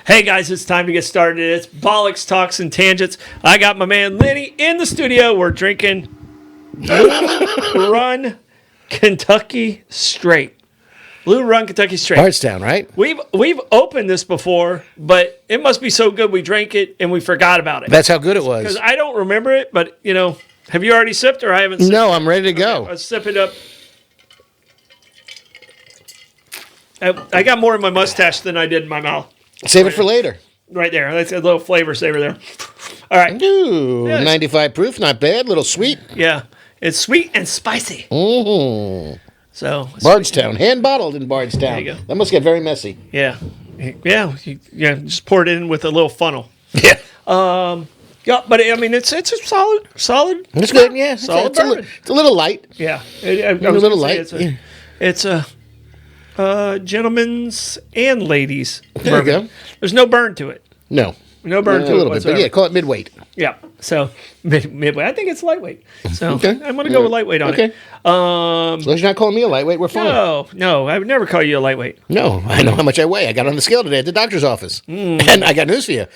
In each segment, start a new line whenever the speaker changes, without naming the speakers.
Hey guys, it's time to get started. It's Bollox Talks and Tangents. I got my man Lenny in the studio. We're drinking Blue Run Kentucky Straight. Blue Run Kentucky Straight.
Bardstown, right?
We've opened this before, but it must be so good we drank it and we forgot about it.
That's how good it was.
Because I don't remember it, but have you already sipped or I haven't sipped?
No, I'm ready to go.
Okay, let's sip it up. I got more in my mustache than I did in my mouth.
Save it for later.
Right there. That's a little flavor saver there. All right.
Ooh, 95 proof, not bad. A little sweet.
Yeah. It's sweet and spicy.
Mm-hmm.
So
Bardstown, hand bottled in Bardstown.
There you go.
That must get very messy.
Yeah. Yeah. Just pour it in with a little funnel.
Yeah.
Yeah, but I mean, it's a solid.
It's good, yeah.
Solid
bourbon. It's a little light.
Yeah.
A little light.
It's a gentlemen's and ladies'
There you go.
There's no burn to it.
No.
No burn to it
a little
whatsoever.
bit, but yeah, call it midweight.
Yeah. So midweight. I think it's lightweight. So
Okay.
I'm going to go with lightweight on it.
As long as you're not calling me a lightweight, we're fine.
No, I would never call you a lightweight.
No, I know how much I weigh. I got on the scale today at the doctor's office. And I got news for you.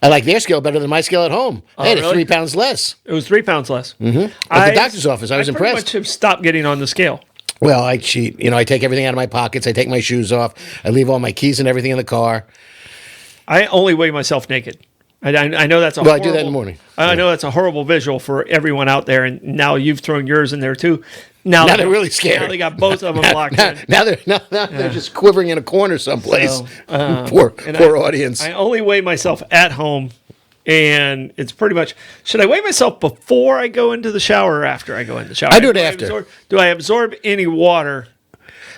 I like their scale better than my scale at home. I had it
really?
3 pounds less.
It was 3 pounds less.
Mm-hmm. At the doctor's office, I was
pretty
impressed.
much have stopped getting on the scale.
Well, I cheat. I take everything out of my pockets. I take my shoes off. I leave all my keys and everything in the car.
I only weigh myself naked. I know that's a
I do that in the morning.
I know that's a horrible visual for everyone out there, and now you've thrown yours in there too. Now
they're really scared.
Now they got both of them locked in.
Now they're just quivering in a corner someplace.
So,
poor audience.
I only weigh myself at home, and it's pretty much. Should I weigh myself before I go into the shower or after I go in the shower?
I do it after.
Do I absorb any water?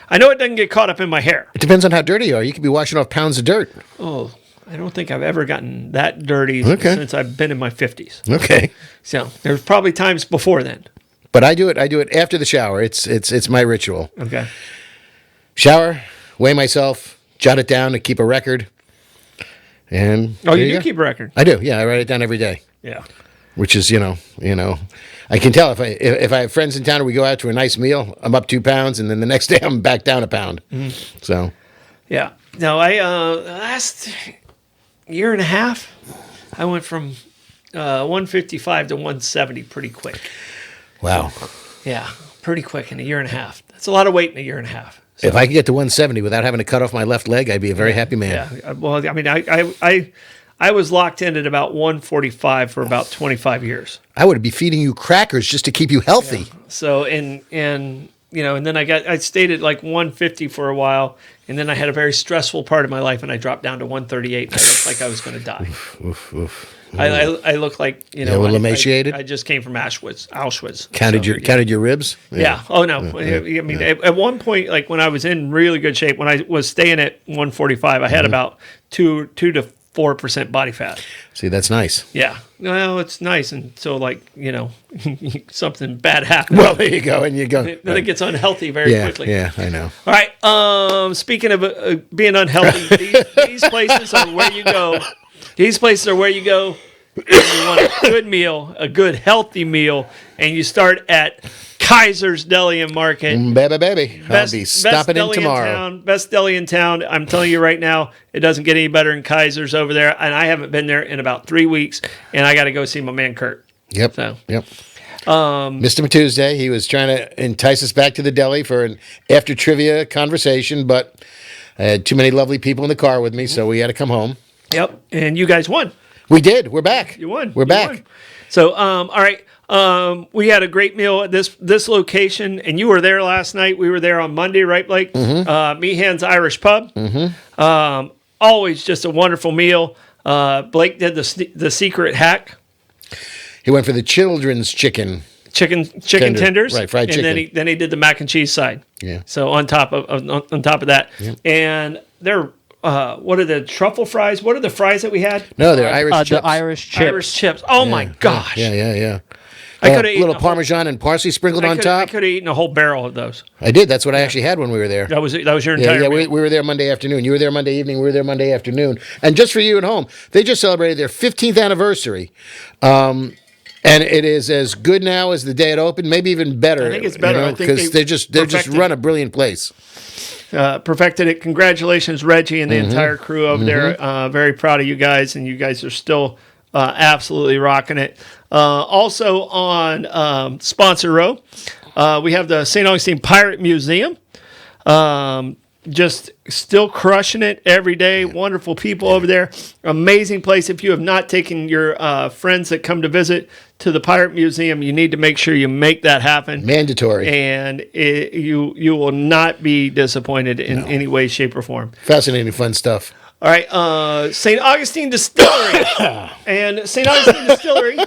I know it doesn't get caught up in my hair.
It depends on how dirty you are. You could be washing off pounds of dirt.
Oh, I don't think I've ever gotten that dirty since I've been in my 50s.
Okay.
So there's probably times before then.
But I do it after the shower. It's my ritual.
Okay.
Shower, weigh myself, jot it down, and keep a record. And
you do keep a record?
I do. Yeah, I write it down every day.
Yeah.
Which is, I can tell if I have friends in town or we go out to a nice meal, I'm up 2 pounds, and then the next day I'm back down a pound. Mm-hmm. So.
Yeah. No, I last year and a half, I went from 155 to 170 pretty quick.
Wow.
Yeah, pretty quick in a year and a half. That's a lot of weight in a year and a half. So,
if I could get to 170 without having to cut off my left leg, I'd be a very happy man.
Yeah. Well, I mean, I was locked in at about 145 for about 25 years.
I would be feeding you crackers just to keep you healthy.
Yeah. So, and then I stayed at like 150 for a while, and then I had a very stressful part of my life, and I dropped down to 138. And I looked like I was going to die.
Oof.
I look like
a little emaciated.
I just came from Auschwitz.
Counted your ribs?
Yeah. Oh no. I mean, at one point, like when I was in really good shape, when I was staying at 145, I had about 2 to 4% body fat.
See, that's nice.
Yeah. Well, it's nice until something bad happens.
Well, there you go, and you go.
Then it gets unhealthy very quickly.
Yeah, I know.
All right. Speaking of being unhealthy, these places are where you go. These places are where you go when you want a good meal, a good healthy meal, and you start at Kaiser's Deli and Market.
Baby. I'll be stopping in tomorrow.
Best deli in town. I'm telling you right now, it doesn't get any better than Kaiser's over there, and I haven't been there in about 3 weeks, and I got to go see my man Kurt.
Yep.
So.
Yep. Mr. Tuesday, he was trying to entice us back to the deli for an after trivia conversation, but I had too many lovely people in the car with me, so we had to come home.
Yep, and you guys won.
We did. We're back.
You won.
We're back.
Won. So, all right. We had a great meal at this location, and you were there last night. We were there on Monday, right, Blake? Mm-hmm. Meehan's Irish Pub. Mm-hmm. Always just a wonderful meal. Blake did the secret hack.
He went for the children's chicken
chicken
Tender,
tenders,
right, fried
and
chicken.
then he did the mac and cheese side.
Yeah.
So on top of that, and they're what are the truffle fries? What are the fries that we had?
No, they're Irish chips.
The Irish chips.
Irish chips. Oh my gosh!
Yeah.
I could have eaten
little Parmesan and parsley sprinkled on
I
top.
could have eaten a whole barrel of those.
I did. That's what I actually had when we were there.
That was your entire.
Yeah,
meal.
we were there Monday afternoon. You were there Monday evening. We were there Monday afternoon. And just for you at home, they just celebrated their 15th anniversary. And it is as good now as the day it opened, maybe even better.
I think it's better. I think
because they just run a brilliant place.
Perfected it. Congratulations, Reggie, and the entire crew over there. Very proud of you guys, and you guys are still absolutely rocking it. Also on Sponsor Row, we have the St. Augustine Pirate Museum. Just still crushing it every day. Wonderful people over there. Amazing place. If you have not taken your friends that come to visit to the Pirate Museum, you need to make sure you make that happen.
Mandatory.
And you will not be disappointed in any way, shape, or form.
Fascinating, fun stuff.
All right, St. Augustine Distillery. And St. Augustine Distillery,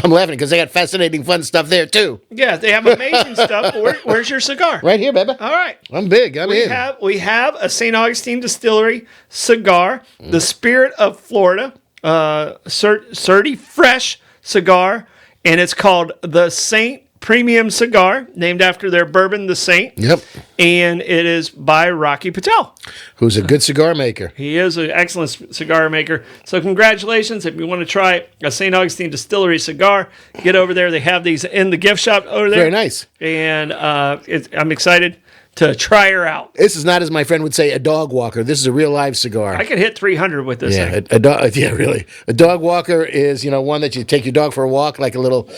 I'm laughing because they got fascinating, fun stuff there, too.
yeah, they have amazing stuff. Where's your cigar?
Right here, baby.
All right.
I'm big. I'm in.
We have a St. Augustine Distillery cigar, the Spirit of Florida, Certi Fresh cigar, and it's called the Saint Premium Cigar, named after their bourbon, the Saint.
Yep.
And it is by Rocky Patel.
Who's a good cigar maker.
He is an excellent cigar maker. So congratulations. If you want to try a St. Augustine Distillery cigar, get over there. They have these in the gift shop over there.
Very nice.
And I'm excited to try her out.
This is not, as my friend would say, a dog walker. This is a real live cigar.
I could hit 300 with this thing.
A dog. Yeah, really. A dog walker is one that you take your dog for a walk, like a little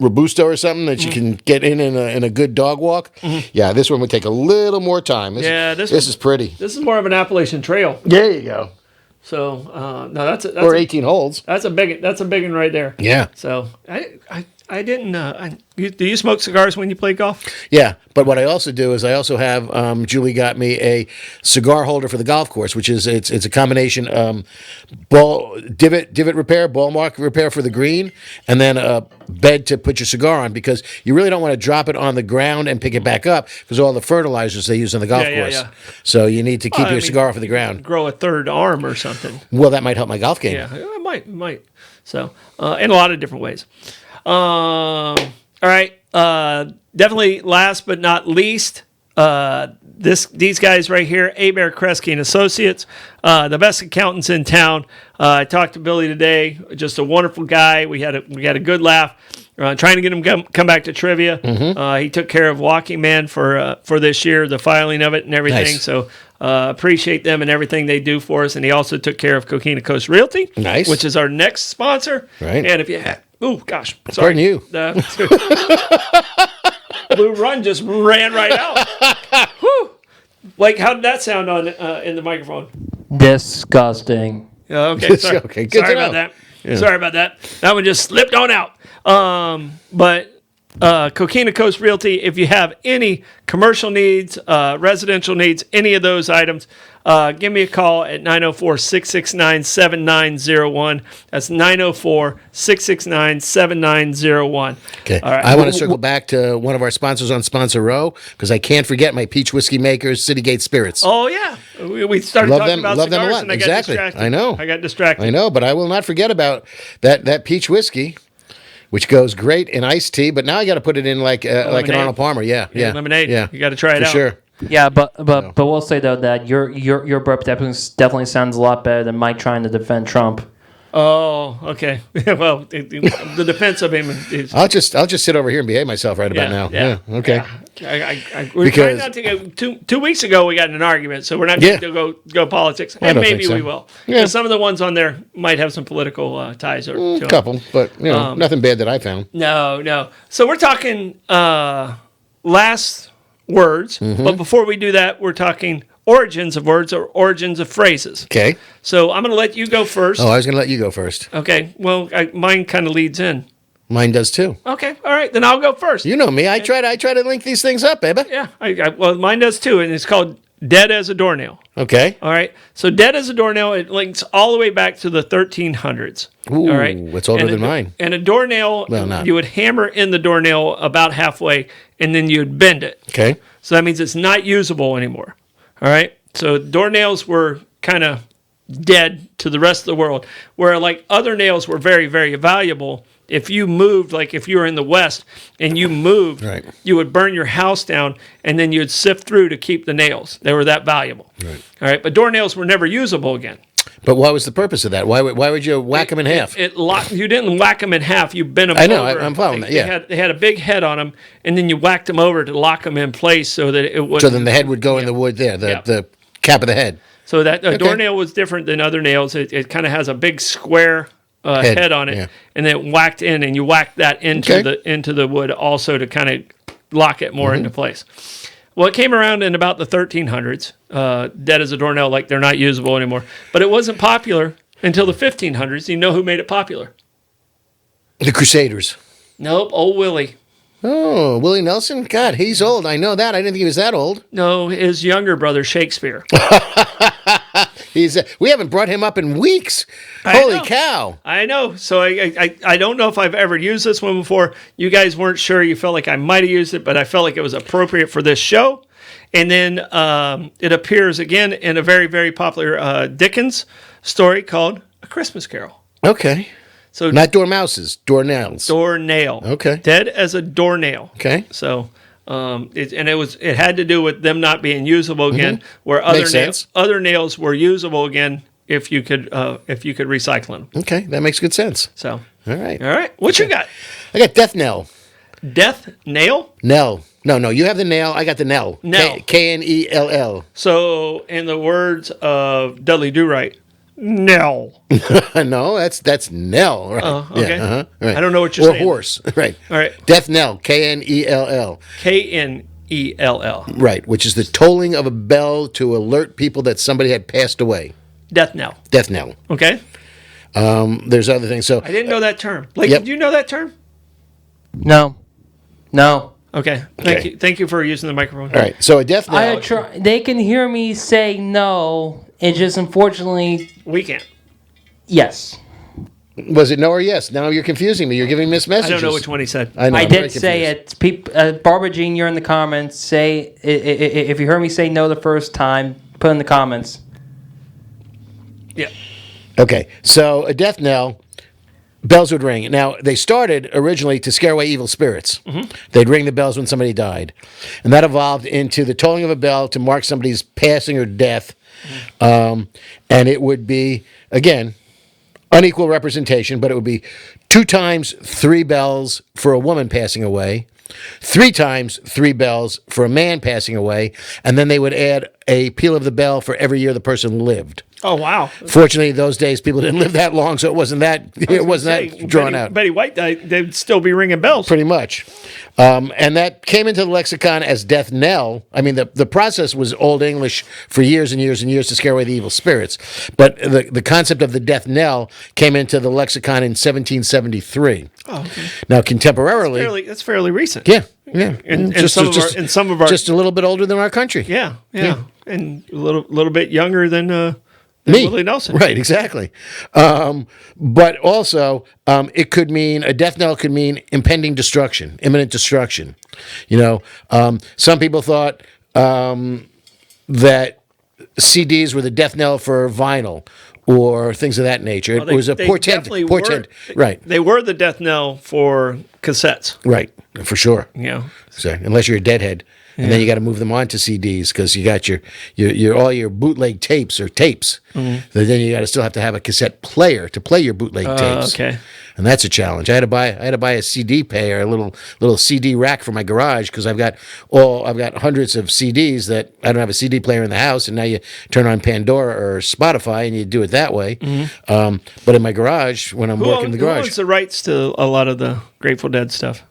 Robusto or something that you can get in a good dog walk. Yeah, this one would take a little more time. This is pretty.
This is more of an Appalachian Trail.
There you go.
So no, that's
or 18 holes.
That's a big one right there.
Yeah.
So I didn't. Do you smoke cigars when you play golf?
Yeah, but what I also do is I also have Julie got me a cigar holder for the golf course, which is it's a combination divot repair, ball mark repair for the green, and then a bed to put your cigar on, because you really don't want to drop it on the ground and pick it back up because all the fertilizers they use on the golf course. Yeah. So you need to keep your cigar off of the ground.
Grow a third arm or something.
Well, that might help my golf game.
Yeah, it might. So in a lot of different ways. All right. Definitely last but not least, these guys right here, Abear Kresge and Associates, the best accountants in town. I talked to Billy today, just a wonderful guy. We had a good laugh. Trying to get him come back to trivia. He took care of Walking Man for this year, the filing of it and everything.
Nice.
So appreciate them and everything they do for us. And he also took care of Coquina Coast Realty,
nice,
which is our next sponsor.
Right.
And if you sorry.
Pardon you.
Blue Run just ran right out. Whew. Like, how did that sound on in the microphone?
Disgusting.
Okay, sorry.
Okay, good
Sorry
to know.
about that.
Yeah.
Sorry about that. That one just slipped on out. But Coquina Coast Realty, if you have any commercial needs, residential needs, any of those items, give me a call at 904-669-7901. That's 904-669-7901.
Okay.
All right.
I want to circle back to one of our sponsors on Sponsor Row, because I can't forget my peach whiskey makers, Citygate Spirits.
Oh, yeah. We started talking about
love them a
cigars
lot.
and I got
Exactly.
distracted.
I know.
I got distracted.
I know, but I will not forget about that peach whiskey, which goes great in iced tea. But now I got to put it in like an Arnold Palmer. Yeah.
Lemonade.
Yeah.
You got to try it
for
out.
sure.
Yeah, but we'll say though that your burp definitely sounds a lot better than Mike trying to defend Trump.
Oh, okay. Well, the defense of him is.
I'll just sit over here and behave myself right about now. Yeah. Okay.
Yeah. We're trying not to go. 2 weeks ago, we got in an argument, so we're not going to go politics. And
don't
maybe
think so.
we will.
Yeah.
Because some of the ones on there might have some political ties or to
A
them.
couple, but nothing bad that I found.
No. So we're talking last words, but before we do that, we're talking origins of words or origins of phrases.
Okay.
So I'm going to let you go first.
Oh, I was going to let you go first.
Okay. Well, mine kind of leads in.
Mine does too.
Okay. All right. Then I'll go first.
You know me. I try to link these things up, baby.
Yeah. Well, mine does too, and it's called Dead as a Doornail.
Okay.
All right. So Dead as a Doornail, it links all the way back to the 1300s.
Ooh,
all right.
it's older than mine.
And a doornail,
Well, not.
you would hammer in the doornail about halfway, and then you'd bend it.
Okay.
So that means it's not usable anymore. All right. So doornails were kind of dead to the rest of the world, where like other nails were very, very valuable. If you moved, like if you were in the West and you moved,
Right.
you would burn your house down and then you'd sift through to keep the nails. They were that valuable.
Right.
All right. But doornails were never usable again.
But what was the purpose of that? Why would you whack them in half?
You didn't whack them in half. You bent them
I know,
over.
I'm following that, yeah.
They had a big head on them, and then you whacked them over to lock them in place so that it would.
So then the head would go in the wood there, the cap of the head.
So that a doornail was different than other nails. It kind of has a big square head on it,
yeah.
and then it whacked in, and you whacked that into the wood also to kind of lock it more into place. Well, it came around in about the 1300s, dead as a doornail, like they're not usable anymore. But it wasn't popular until the 1500s. You know who made it popular?
The Crusaders.
Nope, old Willie.
Oh, Willie Nelson? God, he's old. I know that. I didn't think he was that old.
No, his younger brother, Shakespeare.
We haven't brought him up in weeks. Holy cow.
I know. So I don't know if I've ever used this one before. You guys weren't sure. You felt like I might have used it, but I felt like it was appropriate for this show. And then it appears again in a very, very popular Dickens story called A Christmas Carol.
Okay.
So
not dormouses, doornails.
Doornail.
Okay.
Dead as a doornail.
Okay.
So it had to do with them not being usable again, where other nails were usable again if you could recycle them.
Okay, that makes good sense.
So
All right.
all right, what you got?
I got death knell.
Death nail.
Knell. No, you have the nail. I got the knell.
Knell.
Knell.
So in the words of Dudley Do-Right, no.
No, that's knell. Right.
Oh, okay.
Yeah, right.
I don't know what you're saying.
Or horse. Right.
All right.
Death knell. Knell.
Knell.
Right, which is the tolling of a bell to alert people that somebody had passed away.
Death knell.
Death knell.
Okay.
There's other things. So
I didn't know that term. Like,
Yep.
did you know that term?
No.
Okay.
Okay.
Thank you for using the microphone.
all right. So a death knell.
They can hear me say no. It just unfortunately,
We can't.
yes.
Was it no or yes? Now you're confusing me. You're giving missed
I
messages.
don't know which one he said.
I know.
I
I'm very
did say
confused.
it. Barbara Jean, you're in the comments. Say if you heard me say no the first time, put in the comments.
Yeah.
Okay, so a death knell, bells would ring. Now, they started originally to scare away evil spirits. They'd ring the bells when somebody died. And that evolved into the tolling of a bell to mark somebody's passing or death. And it would be, again, unequal representation, but it would be 2 times 3 bells for a woman passing away, 3 times 3 bells for a man passing away, and then they would add a peal of the bell for every year the person lived.
Oh wow.
Fortunately, those days people didn't live that long, so it wasn't that drawn out.
Betty White died. They'd still be ringing bells.
Pretty much. And that came into the lexicon as death knell. I mean, the process was Old English for years and years and years to scare away the evil spirits. But the concept of the death knell came into the lexicon in 1773.
Oh, okay.
Now, contemporarily...
That's fairly recent.
Yeah.
In some of our
just a little bit older than our country.
Yeah. And a little bit younger than
Me.
Willie Nelson.
Right, exactly. But also, it could mean, a death knell could mean impending destruction, imminent destruction. You know, some people thought that CDs were the death knell for vinyl or things of that nature.
Well,
it was a
they
portent.
definitely
Right.
They were the death knell for cassettes.
Right, for sure.
You know.
So, unless you're a deadhead. And then you got to move them on to CDs because you got your all your bootleg tapes or tapes. But then you got to still have to have a cassette player to play your bootleg tapes.
Okay.
And that's a challenge. I had to buy a CD player, a little CD rack for my garage because I've got hundreds of CDs that I don't have a CD player in the house. And now you turn on Pandora or Spotify and you do it that way. But in my garage, when I'm working in the
Who
garage,
owns the rights to a lot of the Grateful Dead stuff?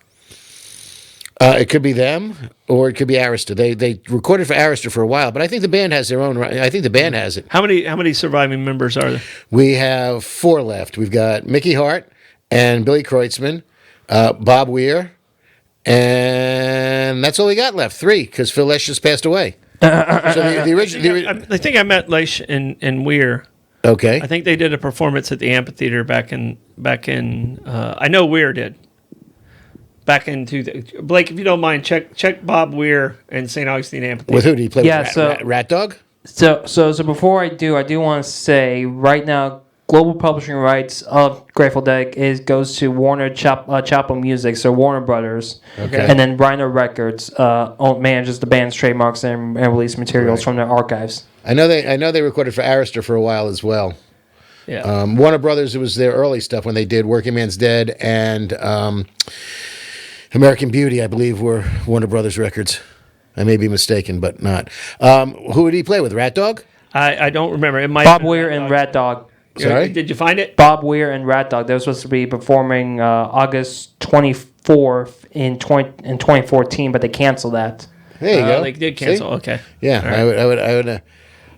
it could be them, or it could be Arista. They recorded for Arista for a while, but I think the band has their own. I think the band has it.
How many surviving members are there?
We have 4 left. We've got Mickey Hart and Billy Kreutzmann, Bob Weir, and that's all we got left. 3, because Phil Lesh just passed away. the original.
I think I met Leish and Weir.
Okay.
I think they did a performance at the amphitheater back in. I know Weir did. Back into Blake, if you don't mind, check Bob Weir and St. Augustine Amphitheater.
With who did he play?
Yeah,
with? Rat Dog.
So before I do want to say right now, global publishing rights of Grateful Dead goes to Warner Chappell Music, so Warner Brothers,
Okay.
and then Rhino Records manages the band's trademarks and release materials from their archives.
I know they recorded for Arista for a while as well.
Yeah.
Warner Brothers, it was their early stuff when they did Working Man's Dead and American Beauty, I believe, were Warner Brothers records. I may be mistaken, but not. Who did he play with? Rat Dog?
I don't remember. It might
Bob Weir and Rat Dog.
Sorry?
Did you find it?
Bob Weir and Rat Dog. They were supposed to be performing August 24th in 2014, but they canceled that.
There you go.
They did cancel.
See?
Okay.
Yeah,
All right.
I would.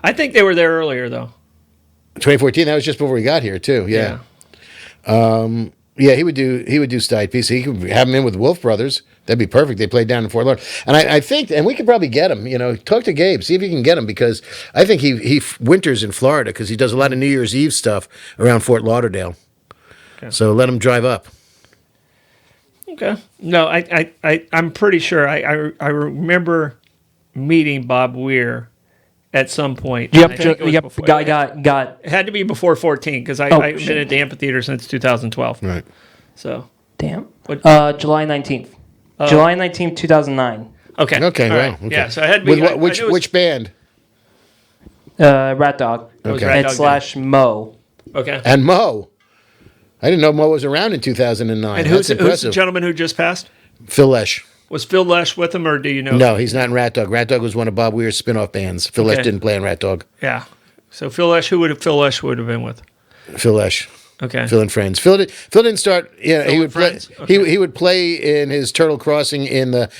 I think they were there earlier though.
2014. That was just before we got here, too. Yeah. Yeah, he would do Stide Piece. He could have him in with Wolf Brothers. That'd be perfect. They played down in Fort Lauderdale, and I think, and we could probably get him. Talk to Gabe, see if you can get him, because I think he winters in Florida because he does a lot of New Year's Eve stuff around Fort Lauderdale. Okay. So let him drive up.
Okay. No, I'm pretty sure I remember meeting Bob Weir at some point.
Yep.
It had to be before 14 because I've been at the amphitheater since 2012.
Right.
So.
Damn. July 19th. July 19th, 2009.
Okay.
Okay.
All
Well.
right.
Okay.
Yeah. So I had to be.
Which band?
Rat Dog.
Okay.
Rat
And
Dog
/ Mo.
Okay.
And Mo. I didn't know Mo was around in 2009.
And
That's
who's the
impressive.
gentleman who just passed?
Phil Lesh.
Was Phil Lesh with him, or do you know?
No, he's not in Rat Dog. Rat Dog was one of Bob Weir's spin-off bands. Phil Lesh didn't play in Rat Dog.
Yeah. So Phil Lesh, Phil Lesh would have been with?
Phil Lesh.
Okay.
Phil and Friends. Phil didn't start. Yeah, he would play.
Okay.
He would play in his Turtle Crossing in the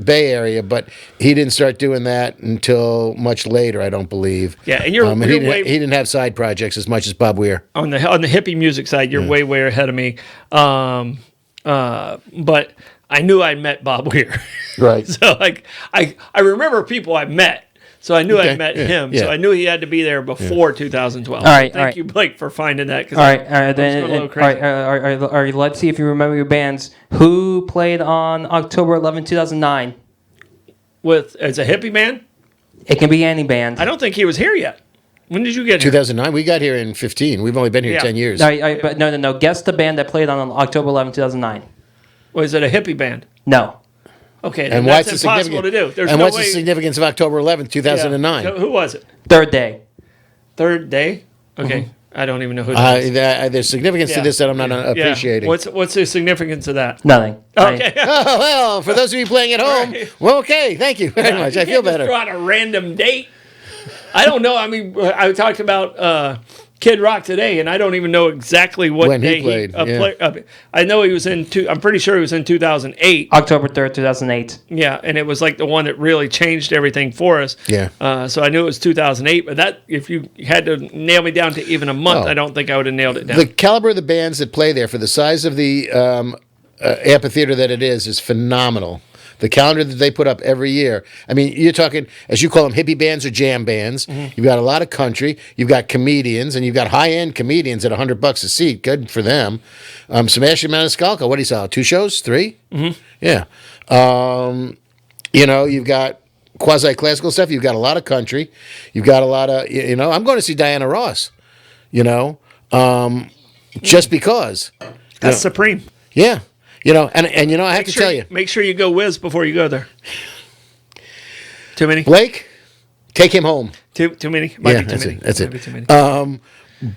Bay Area, but he didn't start doing that until much later, I don't believe.
Yeah, and you're
he didn't have side projects as much as Bob Weir.
On the hippie music side, you're way ahead of me. But I knew I'd met Bob Weir.
Right.
So I remember people I met. So I knew I met him.
yeah.
So I knew he had to be there before 2012.
All right,
Thank you, Blake, for finding that.
All right. Let's see if you remember your bands. Who played on October 11, 2009?
As a hippie man?
It can be any band.
I don't think he was here yet. When did you get here?
2009. We got here in 15. We've only been here 10 years.
But no. Guess the band that played on October 11, 2009.
Was it a hippie band?
No.
Okay,
And
that's impossible to do. There's
what's the significance of October 11th, 2009?
Yeah. Who was it?
Third Day.
Third Day? Okay.
Mm-hmm.
I don't even know who that is.
There's significance to this that I'm not appreciating.
What's the significance of that?
Nothing.
Okay.
Oh, well, for those of you playing at home, well, okay, thank you very much. I feel better.
Throw out a random date. I don't know. I mean, I talked about Kid Rock today, and I don't even know exactly what
when
day
he played.
I know he was in. I'm pretty sure he was in 2008.
October 3rd, 2008.
Yeah, and it was like the one that really changed everything for us.
Yeah.
So I knew it was 2008, but that if you had to nail me down to even a month, I don't think I would have nailed it down.
The caliber of the bands that play there for the size of the amphitheater that it is phenomenal. The calendar that they put up every year. I mean, you're talking, as you call them, hippie bands or jam bands. Mm-hmm. You've got a lot of country. You've got comedians, and you've got high-end comedians at $100 a seat. Good for them. Sebastian Maniscalco, what do you sell? 2 shows? 3? Mm-hmm. Yeah. You've got quasi-classical stuff. You've got a lot of country. You've got a lot of, I'm going to see Diana Ross, just because.
That's supreme.
Yeah. I have to tell you.
Make sure you go whiz before you go there. Too many?
Blake, take him home.
Too many?
Might
be too many.
That's it.
Might be too many.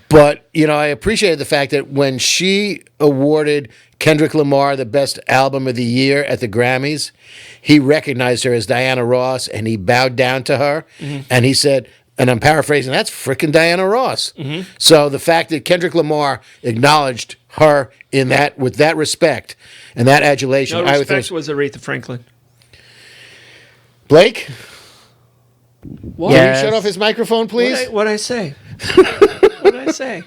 But, I appreciated the fact that when she awarded Kendrick Lamar the best album of the year at the Grammys, he recognized her as Diana Ross, and he bowed down to her, and he said, and I'm paraphrasing, that's frickin' Diana Ross. Mm-hmm. So the fact that Kendrick Lamar acknowledged her with that respect and that adulation.
No respect was Aretha Franklin.
Blake?
What?
Can you shut off his microphone, please?
What'd I say? What'd I say?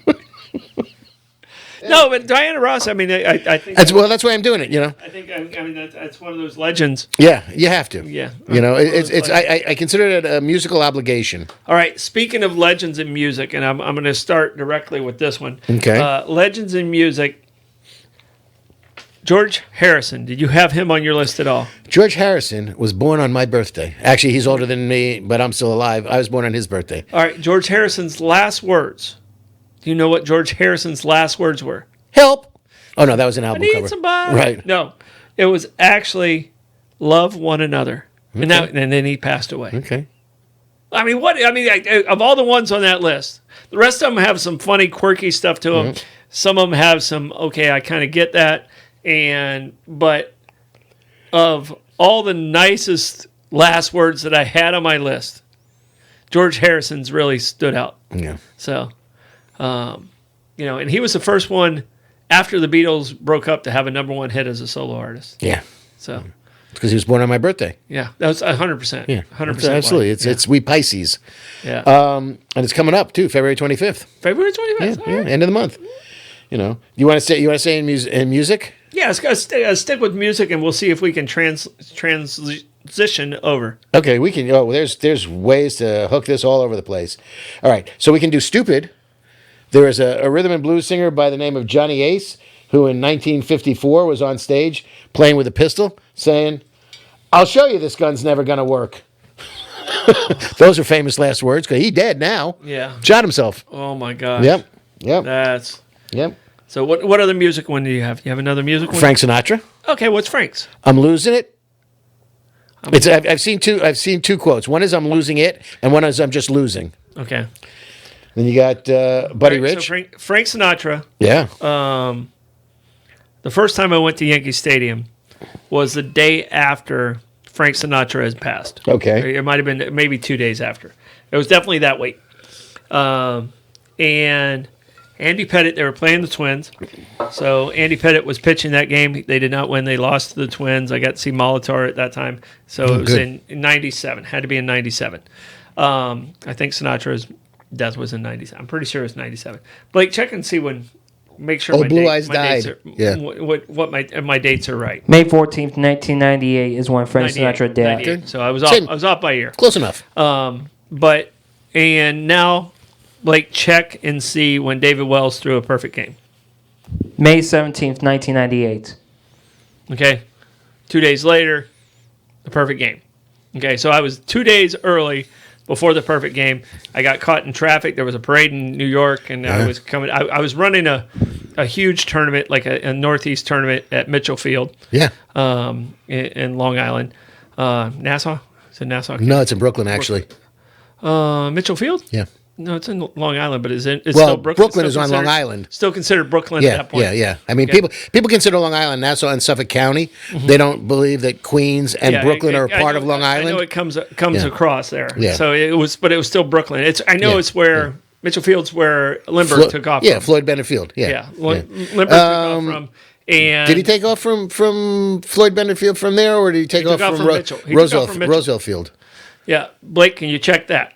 No, but Diana Ross. I mean, I think
That's why I'm doing it.
I mean that's one of those legends.
Yeah, you have to.
Yeah.
It's I consider it a musical obligation.
All right. Speaking of legends in music, and I'm going to start directly with this one.
Okay.
Legends in music. George Harrison. Did you have him on your list at all?
George Harrison was born on my birthday. Actually, he's older than me, but I'm still alive. I was born on his birthday.
All right. George Harrison's last words. Do you know what George Harrison's last words were?
Help! Oh no, that was an album
I need
cover.
somebody.
Right.
No, it was actually love one another, and then he passed away.
Okay.
I mean, what? I mean, of all the ones on that list, the rest of them have some funny, quirky stuff to them. Some of them have some. Okay, I kind of get that, but of all the nicest last words that I had on my list, George Harrison's really stood out.
Yeah.
So, and he was the first one after the Beatles broke up to have a #1 hit as a solo artist.
Yeah.
So,
Because he was born on my birthday.
yeah, that was 100%.
Yeah.
100%.
Absolutely. It's we Pisces.
Yeah.
And it's coming up too, February 25th.
February 25th.
Yeah, end of the month. You want to stay in music?
Yeah, stick with music, and we'll see if we can transition over.
Okay, we can. Oh, there's ways to hook this all over the place. All right, so we can do stupid. There is a rhythm and blues singer by the name of Johnny Ace, who in 1954 was on stage playing with a pistol, saying, "I'll show you this gun's never gonna work." Those are famous last words because he's dead now.
Yeah.
Shot himself.
Oh my God.
Yep. Yep.
So what other music one do you have? You have another music one?
Frank Sinatra.
Okay, what's Frank's?
I'm losing it. I've seen two quotes. One is I'm losing it, and one is I'm just losing.
Okay.
Then you got Buddy Rich.
So Frank Sinatra.
Yeah.
The first time I went to Yankee Stadium was the day after Frank Sinatra has passed.
Okay.
It might have been maybe 2 days after. It was definitely that week. And Andy Pettitte, they were playing the Twins. So Andy Pettitte was pitching that game. They did not win. They lost to the Twins. I got to see Molitor at that time. So it was in 97. Had to be in 97. I think Sinatra's death was in 97. I'm pretty sure it was 97. Blake, check and see when. Make sure my
Blue Eyes died.
dates are,
Yeah.
What my dates are right.
May 14th, 1998 is when Frank Sinatra died.
98. So I was off.
Same.
I was off by a year.
Close enough.
And now, Blake, check and see when David Wells threw a perfect game.
May 17th, 1998.
Okay, 2 days later, the perfect game. Okay, so I was 2 days early before the perfect game. I got caught in traffic. There was a parade in New York, and I was coming. I was running a huge tournament, like a Northeast tournament at Mitchell Field.
Yeah.
In Long Island, Nassau. Is it Nassau?
No, it's in Brooklyn, actually.
Mitchell Field.
Yeah.
No, it's in Long Island, but it's still Brooklyn.
Brooklyn is
Still
on Long
considered-
Island.
Still considered Brooklyn at that point.
Yeah. I mean, people consider Long Island, Nassau, and Suffolk County. They don't believe that Queens and
Yeah,
Brooklyn are
I
part
know-
of Long Island.
I know it comes
Yeah.
across there.
Yeah.
So it was still Brooklyn. It's where Mitchell Field's where Lindbergh took off.
Yeah,
from.
Floyd Bennett Field. Yeah.
Yeah. Lindbergh took off from. And
Did he take off from Floyd Bennett Field from there, or did he take off
took off
from
from Mitchell. He took off from Mitchell.
Roosevelt Field?
Yeah, Blake, can you check that?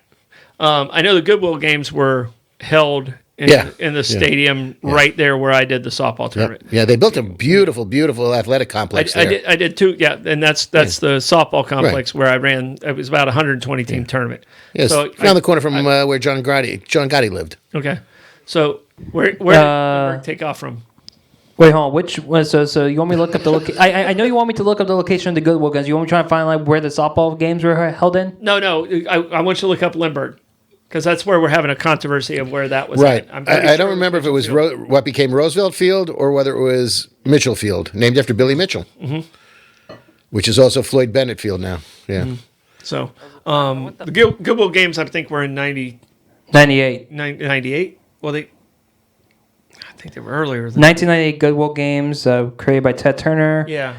I know the Goodwill games were held in the stadium right there where I did the softball tournament.
Yeah, they built a beautiful, beautiful athletic complex there.
I did too. Yeah, and that's the softball complex where I ran. It was about a 120 team tournament.
Yes,
so
around the corner from where John Gotti lived.
Okay, so where did Lindbergh take off from?
Wait, hold on. Which one? So you want me to look up the location? I know you want me to look up the location of the Goodwill guns. You want me to try and find like where the softball games were held in?
No. I want you to look up Lindbergh because that's where we're having a controversy of where that was.
Right.
At.
I don't remember if it was what became Roosevelt Field or whether it was Mitchell Field, named after Billy Mitchell, which is also Floyd Bennett Field now. Yeah.
Mm-hmm. So the Goodwill games, I think, were in
98.
98. Well, I think they were earlier.
1998 Goodwill games created by Ted Turner.
Yeah.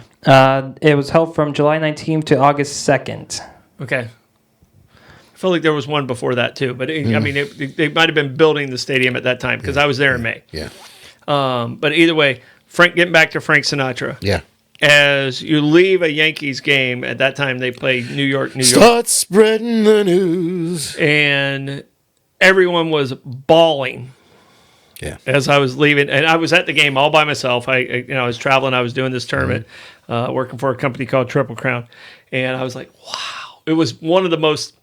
It was held from July 19th to August 2nd.
Okay. I feel like there was one before that too, but I mean, they might have been building the stadium at that time because I was there in May.
Yeah.
But either way, getting back to Frank Sinatra.
Yeah.
As you leave a Yankees game, at that time they played New York.
Start spreading the news.
And everyone was bawling
Yeah.
as I was leaving, and I was at the game all by myself. I was traveling. I was doing this tournament, working for a company called Triple Crown, and I was like, wow! It was one of the most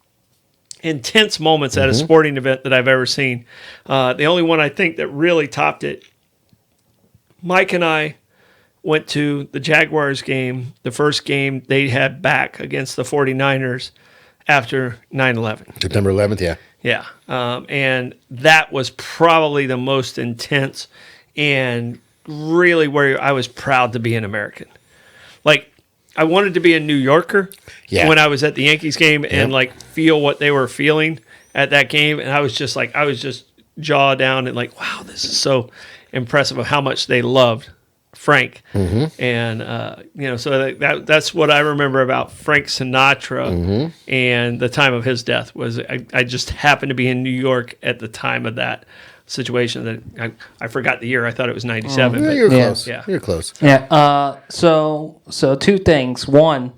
intense moments at a sporting event that I've ever seen. The only one I think that really topped it. Mike and I went to the Jaguars game, the first game they had back against the 49ers after 9/11.
September 11th, yeah.
Yeah. And that was probably the most intense and really where I was proud to be an American. Like, I wanted to be a New Yorker when I was at the Yankees game and like feel what they were feeling at that game. And I was just jaw down and like, wow, this is so impressive of how much they loved Frank. And, so that's what I remember about Frank Sinatra and the time of his death was I just happened to be in New York at the time of that situation that I forgot the year. I thought it was 97.
Yeah,
but,
you're close.
Yeah.
You're close.
Yeah. So two things. One,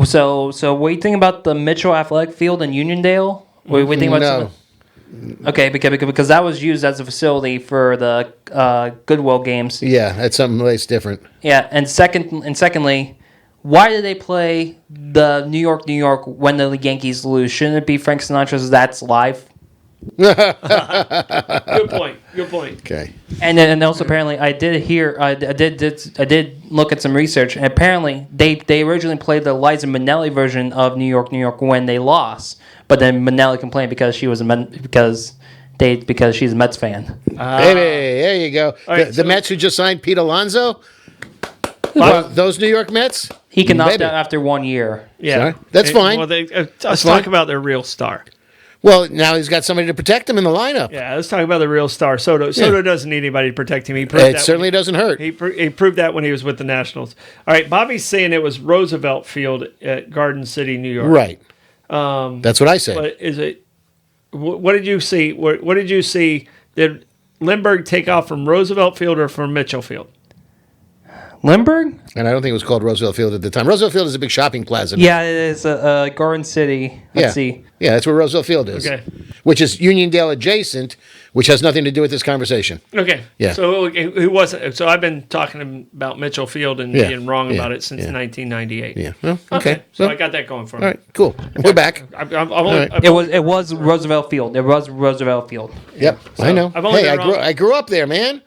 so what do you think about the Mitchell Athletic Field in Uniondale? What do you think about
No.
Okay, because that was used as a facility for the Goodwill games.
Yeah, that's something that's different.
Yeah, and secondly, why did they play the New York when the Yankees lose? Shouldn't it be Frank Sinatra's "That's Live"?
Good point.
Okay.
And also apparently I did look at some research, and apparently they originally played the Liza Minnelli version of New York when they lost, but then Minnelli complained because she's a Mets fan.
Baby, there you go.
right,
The Mets who just signed Pete Alonso? Those New York Mets?
He can opt
Baby.
out after 1 year.
Yeah.
Sorry. That's fine.
Well, let's
fine.
talk about their real star.
Well, now he's got somebody to protect him in the lineup.
Yeah, let's talk about the real star. Soto doesn't need anybody to protect him. He proved
It
that
certainly doesn't hurt.
He proved that when he was with the Nationals. All right, Bobby's saying it was Roosevelt Field at Garden City, New York.
Right. That's what I said.
But is it? What did you see? What did you see? Did Lindbergh take off from Roosevelt Field or from Mitchell Field?
Lindbergh?
And I don't think it was called Roosevelt Field at the time. Roosevelt Field is a big shopping plaza.
Yeah, it is Garden City. Let's see.
Yeah, that's where Roosevelt Field is.
Okay.
Which is Uniondale adjacent, which has nothing to do with this conversation.
Okay.
Yeah.
So it wasn't. So I've been talking about Mitchell Field and being wrong about it since 1998.
Yeah. Well, okay.
So
Well,
I got that going for me.
all right, cool. We're back.
I'm only,
right.
It was Roosevelt Field. It was Roosevelt Field.
Yep, I know.
I've only
Hey,
been wrong.
I grew up there, man.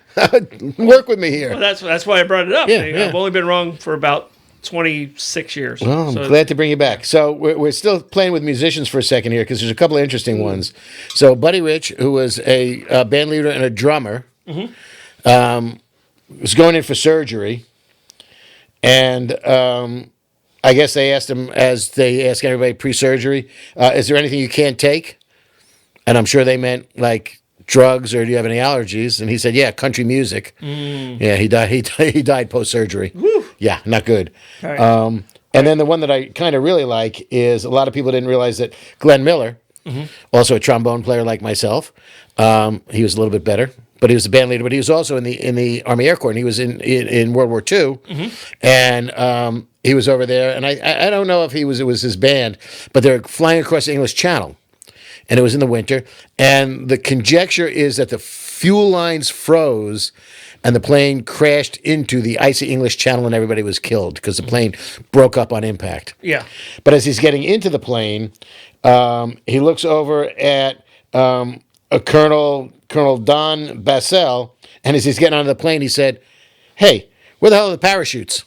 Work with me here.
Well, that's why I brought it up.
Yeah.
I've only been wrong for about 26 years.
Well, I'm
So-
glad to bring you back. So we're still playing with musicians for a second here because there's a couple of interesting ones. So Buddy Rich, who was a band leader and a drummer, was going in for surgery, and I guess they asked him, as they ask everybody pre-surgery, is there anything you can't take? And I'm sure they meant like drugs, or do you have any allergies? And he said, yeah, country music. Yeah, he died. He died post-surgery. Yeah, not good.
All right.
And then the one that I kind of really like is a lot of people didn't realize that Glenn Miller, also a trombone player like myself, he was a little bit better, but he was a band leader. But he was also in the Army Air Corps, and he was in World War II, and he was over there. And I don't know if it was his band, but they're flying across the English Channel, and it was in the winter. And the conjecture is that the fuel lines froze, and the plane crashed into the icy English Channel, and everybody was killed because the plane broke up on impact.
Yeah.
But as he's getting into the plane, he looks over at a Colonel Don Bassell, and as he's getting onto the plane, he said, "Hey, where the hell are the parachutes?"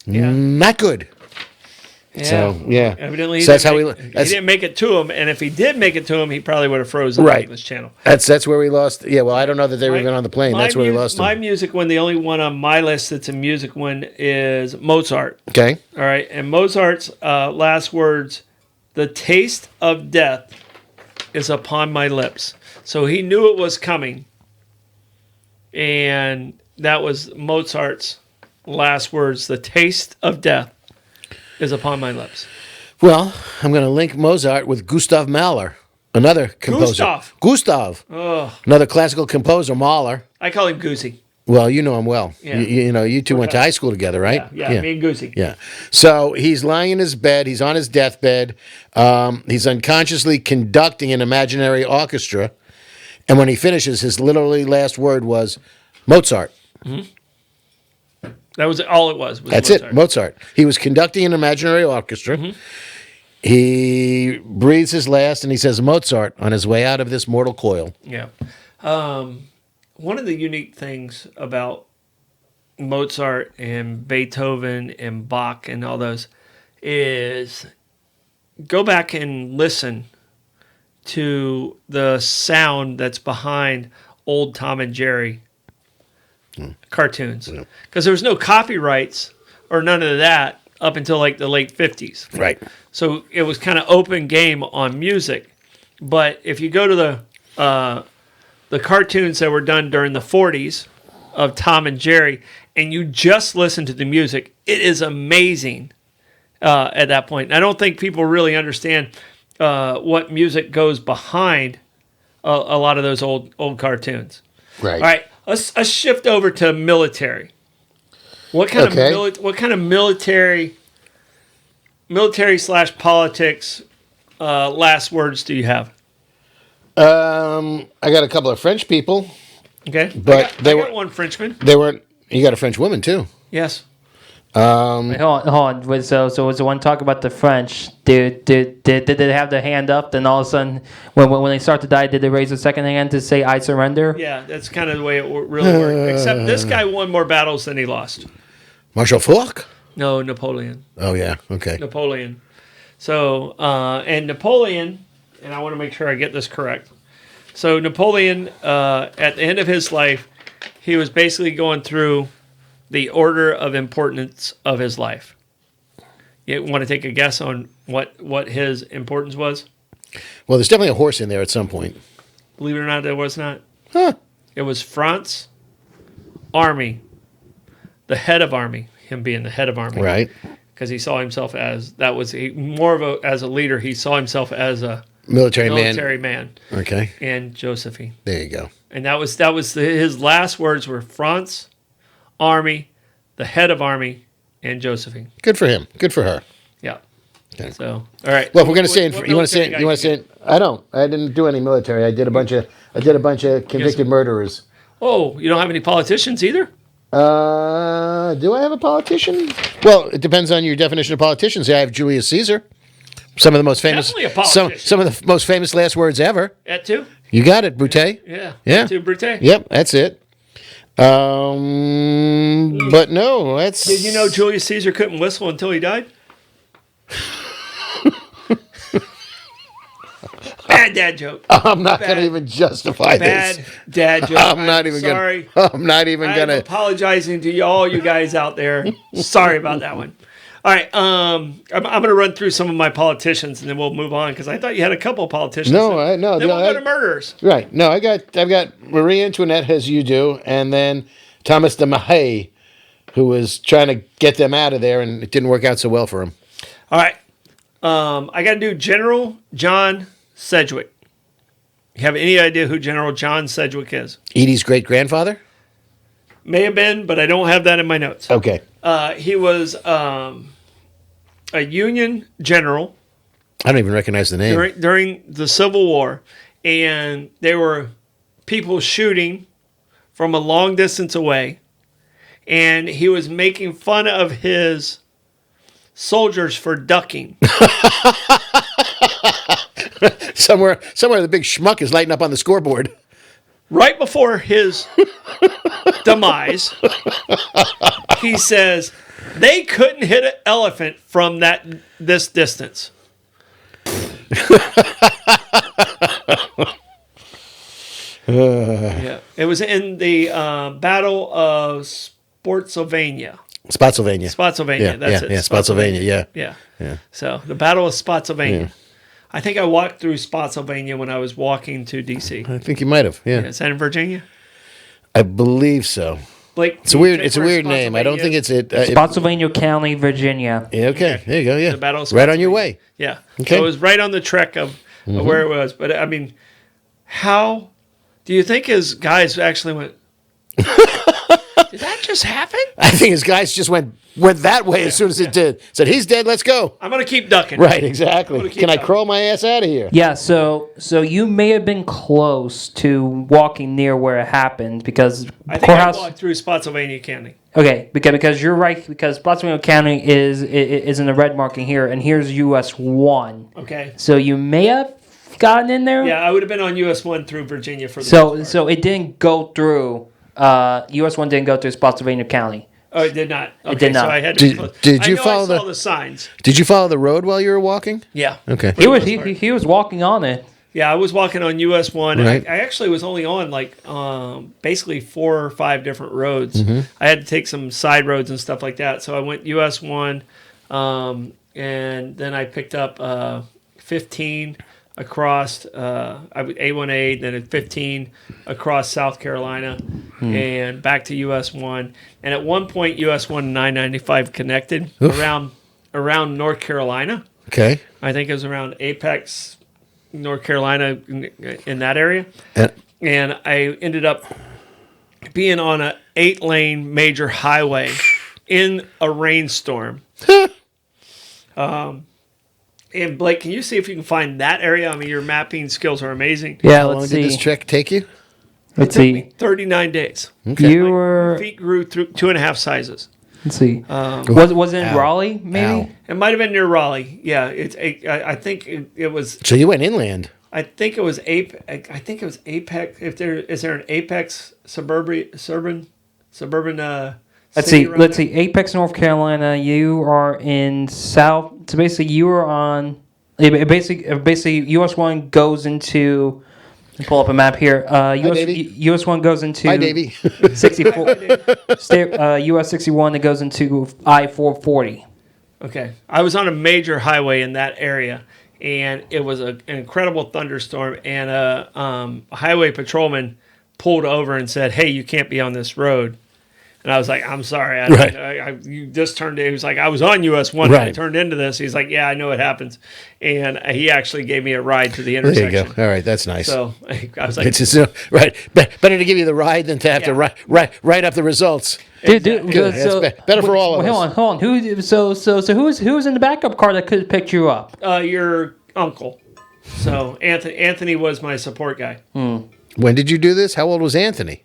Yeah.
Not good.
Yeah.
So yeah,
Evidently,
so that's how
he
he
didn't make it to him, and if he did make it to him, he probably would have frozen the
Right.
English Channel.
That's where we lost. Yeah, well, I don't know that they were even on the plane. That's where we lost
My
them.
music one, the only one on my list that's a music one is Mozart.
Okay.
All right, and Mozart's last words, "The taste of death is upon my lips." So he knew it was coming, and that was Mozart's last words. The taste of death is upon my lips.
Well, I'm going to link Mozart with Gustav Mahler, another composer. Gustav.
Oh,
Another classical composer, Mahler.
I call him Goosey.
Well, you know him well.
Yeah.
You know, you two went to high school together, right?
Yeah, me and Goosey.
Yeah. So he's lying in his bed. He's on his deathbed. He's unconsciously conducting an imaginary orchestra. And when he finishes, his literally last word was Mozart.
That was all it was
That's
Mozart.
it, Mozart. He was conducting an imaginary orchestra. He breathes his last, and he says Mozart on his way out of this mortal coil.
Yeah. One of the unique things about Mozart and Beethoven and Bach and all those is go back and listen to the sound that's behind old Tom and Jerry cartoons. Because there was no copyrights or none of that up until like the late 50s.
Right.
So it was kind of open game on music. But if you go to the cartoons that were done during the 40s of Tom and Jerry, and you just listen to the music, it is amazing at that point. I don't think people really understand what music goes behind a lot of those old cartoons.
Right.
All right, let's shift over to military. What kind of military / politics last words do you have?
I got a couple of French people.
Okay,
But
I got one Frenchman.
They weren't. You got a French woman too.
Yes.
Wait, hold on. So was the one talk about the French? Did they have their hand up? Then all of a sudden, when they start to die, did they raise a second hand to say "I surrender"?
Yeah, that's kind of the way it really worked. Except this guy won more battles than he lost.
Marshal Foch?
No, Napoleon.
Oh yeah. Okay.
Napoleon. So, and Napoleon, and I want to make sure I get this correct. So Napoleon, at the end of his life, he was basically going through the order of importance of his life. You want to take a guess on what his importance was?
Well, there's definitely a horse in there at some point.
Believe it or not, there was not.
Huh.
It was France, Army, the head of Army, him being the head of Army.
Right.
Because he saw himself as, as a leader, he saw himself as a
Military
man.
Okay.
And Josephine.
There you go.
And that was his last words were France, Army, the head of Army, and Josephine.
Good for him. Good for her.
Yeah.
Okay.
So, all right.
Well, if we're going to say,
What
you want to say,
military
you want to say, I don't. I didn't do any military. I did a bunch of convicted murderers.
Oh, you don't have any politicians either?
Do I have a politician? Well, it depends on your definition of politicians. I have Julius Caesar. Some of the most famous,
Definitely a politician.
some of the most famous last words ever.
That too?
You got it, Brute.
Yeah.
Yeah.
Too, Brute.
Yep, that's it. But no, that's.
Did you know Julius Caesar couldn't whistle until he died? Bad dad joke.
I'm not going to even justify
Bad
this.
dad joke.
I'm not even
sorry.
going. I'm not even going
I'm
to.
apologizing to all you guys out there. Sorry about that one. All right, I'm going to run through some of my politicians and then we'll move on because I thought you had a couple of politicians.
No,
Then we'll go to murderers.
Right. No, I've got Marie Antoinette as you do, and then Thomas de Maillet, who was trying to get them out of there, and it didn't work out so well for him.
All right, I got to do General John Sedgwick. You have any idea who General John Sedgwick is?
Edie's great grandfather.
May have been, but I don't have that in my notes.
Okay.
He was a Union general
I don't even recognize the name.
during the Civil War, and there were people shooting from a long distance away, and he was making fun of his soldiers for ducking.
Somewhere the big schmuck is lighting up on the scoreboard.
Right before his demise, he says they couldn't hit an elephant from this distance. Yeah, it was in the Battle of Spotsylvania.
Spotsylvania.
Spotsylvania. That's it.
Spotsylvania. Yeah.
Yeah. So the Battle of Spotsylvania.
Yeah.
I think I walked through Spotsylvania when I was walking to D.C.
I think you might have. Yeah.
Is that in Virginia?
I believe so.
Blake,
It's a weird name. I don't think it's it.
Spotsylvania County, Virginia.
Yeah, okay. There you go. Yeah.
The Battle of
Right on your
Spotsylvania.
way.
Yeah.
Okay.
So it was right on the trek of where it was. But I mean, how do you think his guys actually went? Did that just happened?
I think his guys just went that way as soon as it did. Said, he's dead, let's go.
I'm going to keep ducking.
Right, exactly.
keep
Can I
ducking.
crawl my ass out of here?
Yeah, so you may have been close to walking near where it happened because
I think
courthouse.
I walked through Spotsylvania County.
Okay, because you're right. Because Spotsylvania County is in the red marking here, and here's US 1.
Okay.
So you may have gotten in there.
Yeah, I would have been on US 1 through Virginia for the most
So
part.
so it didn't go through. US 1 didn't go through Spotsylvania County.
Oh, it did not. Okay,
did not.
So I had to
Did you
I
follow
saw the signs.
Did you follow the road while you were walking?
Yeah.
Okay.
He was walking on it.
Yeah, I was walking on US 1.
Right.
I actually was only on basically 4 or 5 different roads.
Mm-hmm.
I had to take some side roads and stuff like that. So I went US 1, and then I picked up 15 across A1A, then at 15 across South Carolina, and back to US 1. And at one point, US 1 and 995 connected around North Carolina.
Okay.
I think it was around Apex, North Carolina, in that area. And I ended up being on a 8-lane major highway in a rainstorm. And Blake, can you see if you can find that area? I mean, your mapping skills are amazing.
Yeah,
How long
let's
did this
see.
trek take you?
Let's
It took me
see.
39 days.
Okay.
You
My
were.
feet grew through 2.5 sizes.
Let's see.
Um,
Was it in
Ow.
Raleigh? Maybe.
Ow.
It might have been near Raleigh. Yeah, I think it was.
So you went inland.
I think it was Apex. Is there an Apex suburban?
Let's
city
see.
around
Let's
there?
see. Apex, North Carolina. You are in South. So basically, you are on. Basically, US 1 goes into. Let me pull up a map here.
Davey.
US 1 goes into.
Hi, Davey.
64. US 61 that goes into I-440.
Okay. I was on a major highway in that area, and it was an incredible thunderstorm, and a highway patrolman pulled over and said, "Hey, you can't be on this road." And I was like, "I'm sorry. You just turned in." He was like, "I was on US 1.
Right.
I turned into this." He's like, "Yeah, I know it happens." And he actually gave me a ride to the
There you
intersection.
go. All right, that's nice.
So I was like,
It's just, right. Better to give you the ride than to have to write up the results.
Dude,
Good. That's better for all of us.
Hold on. Who's in the backup car that could have picked you up?
your uncle. So Anthony was my support guy.
When did you do this? How old was Anthony?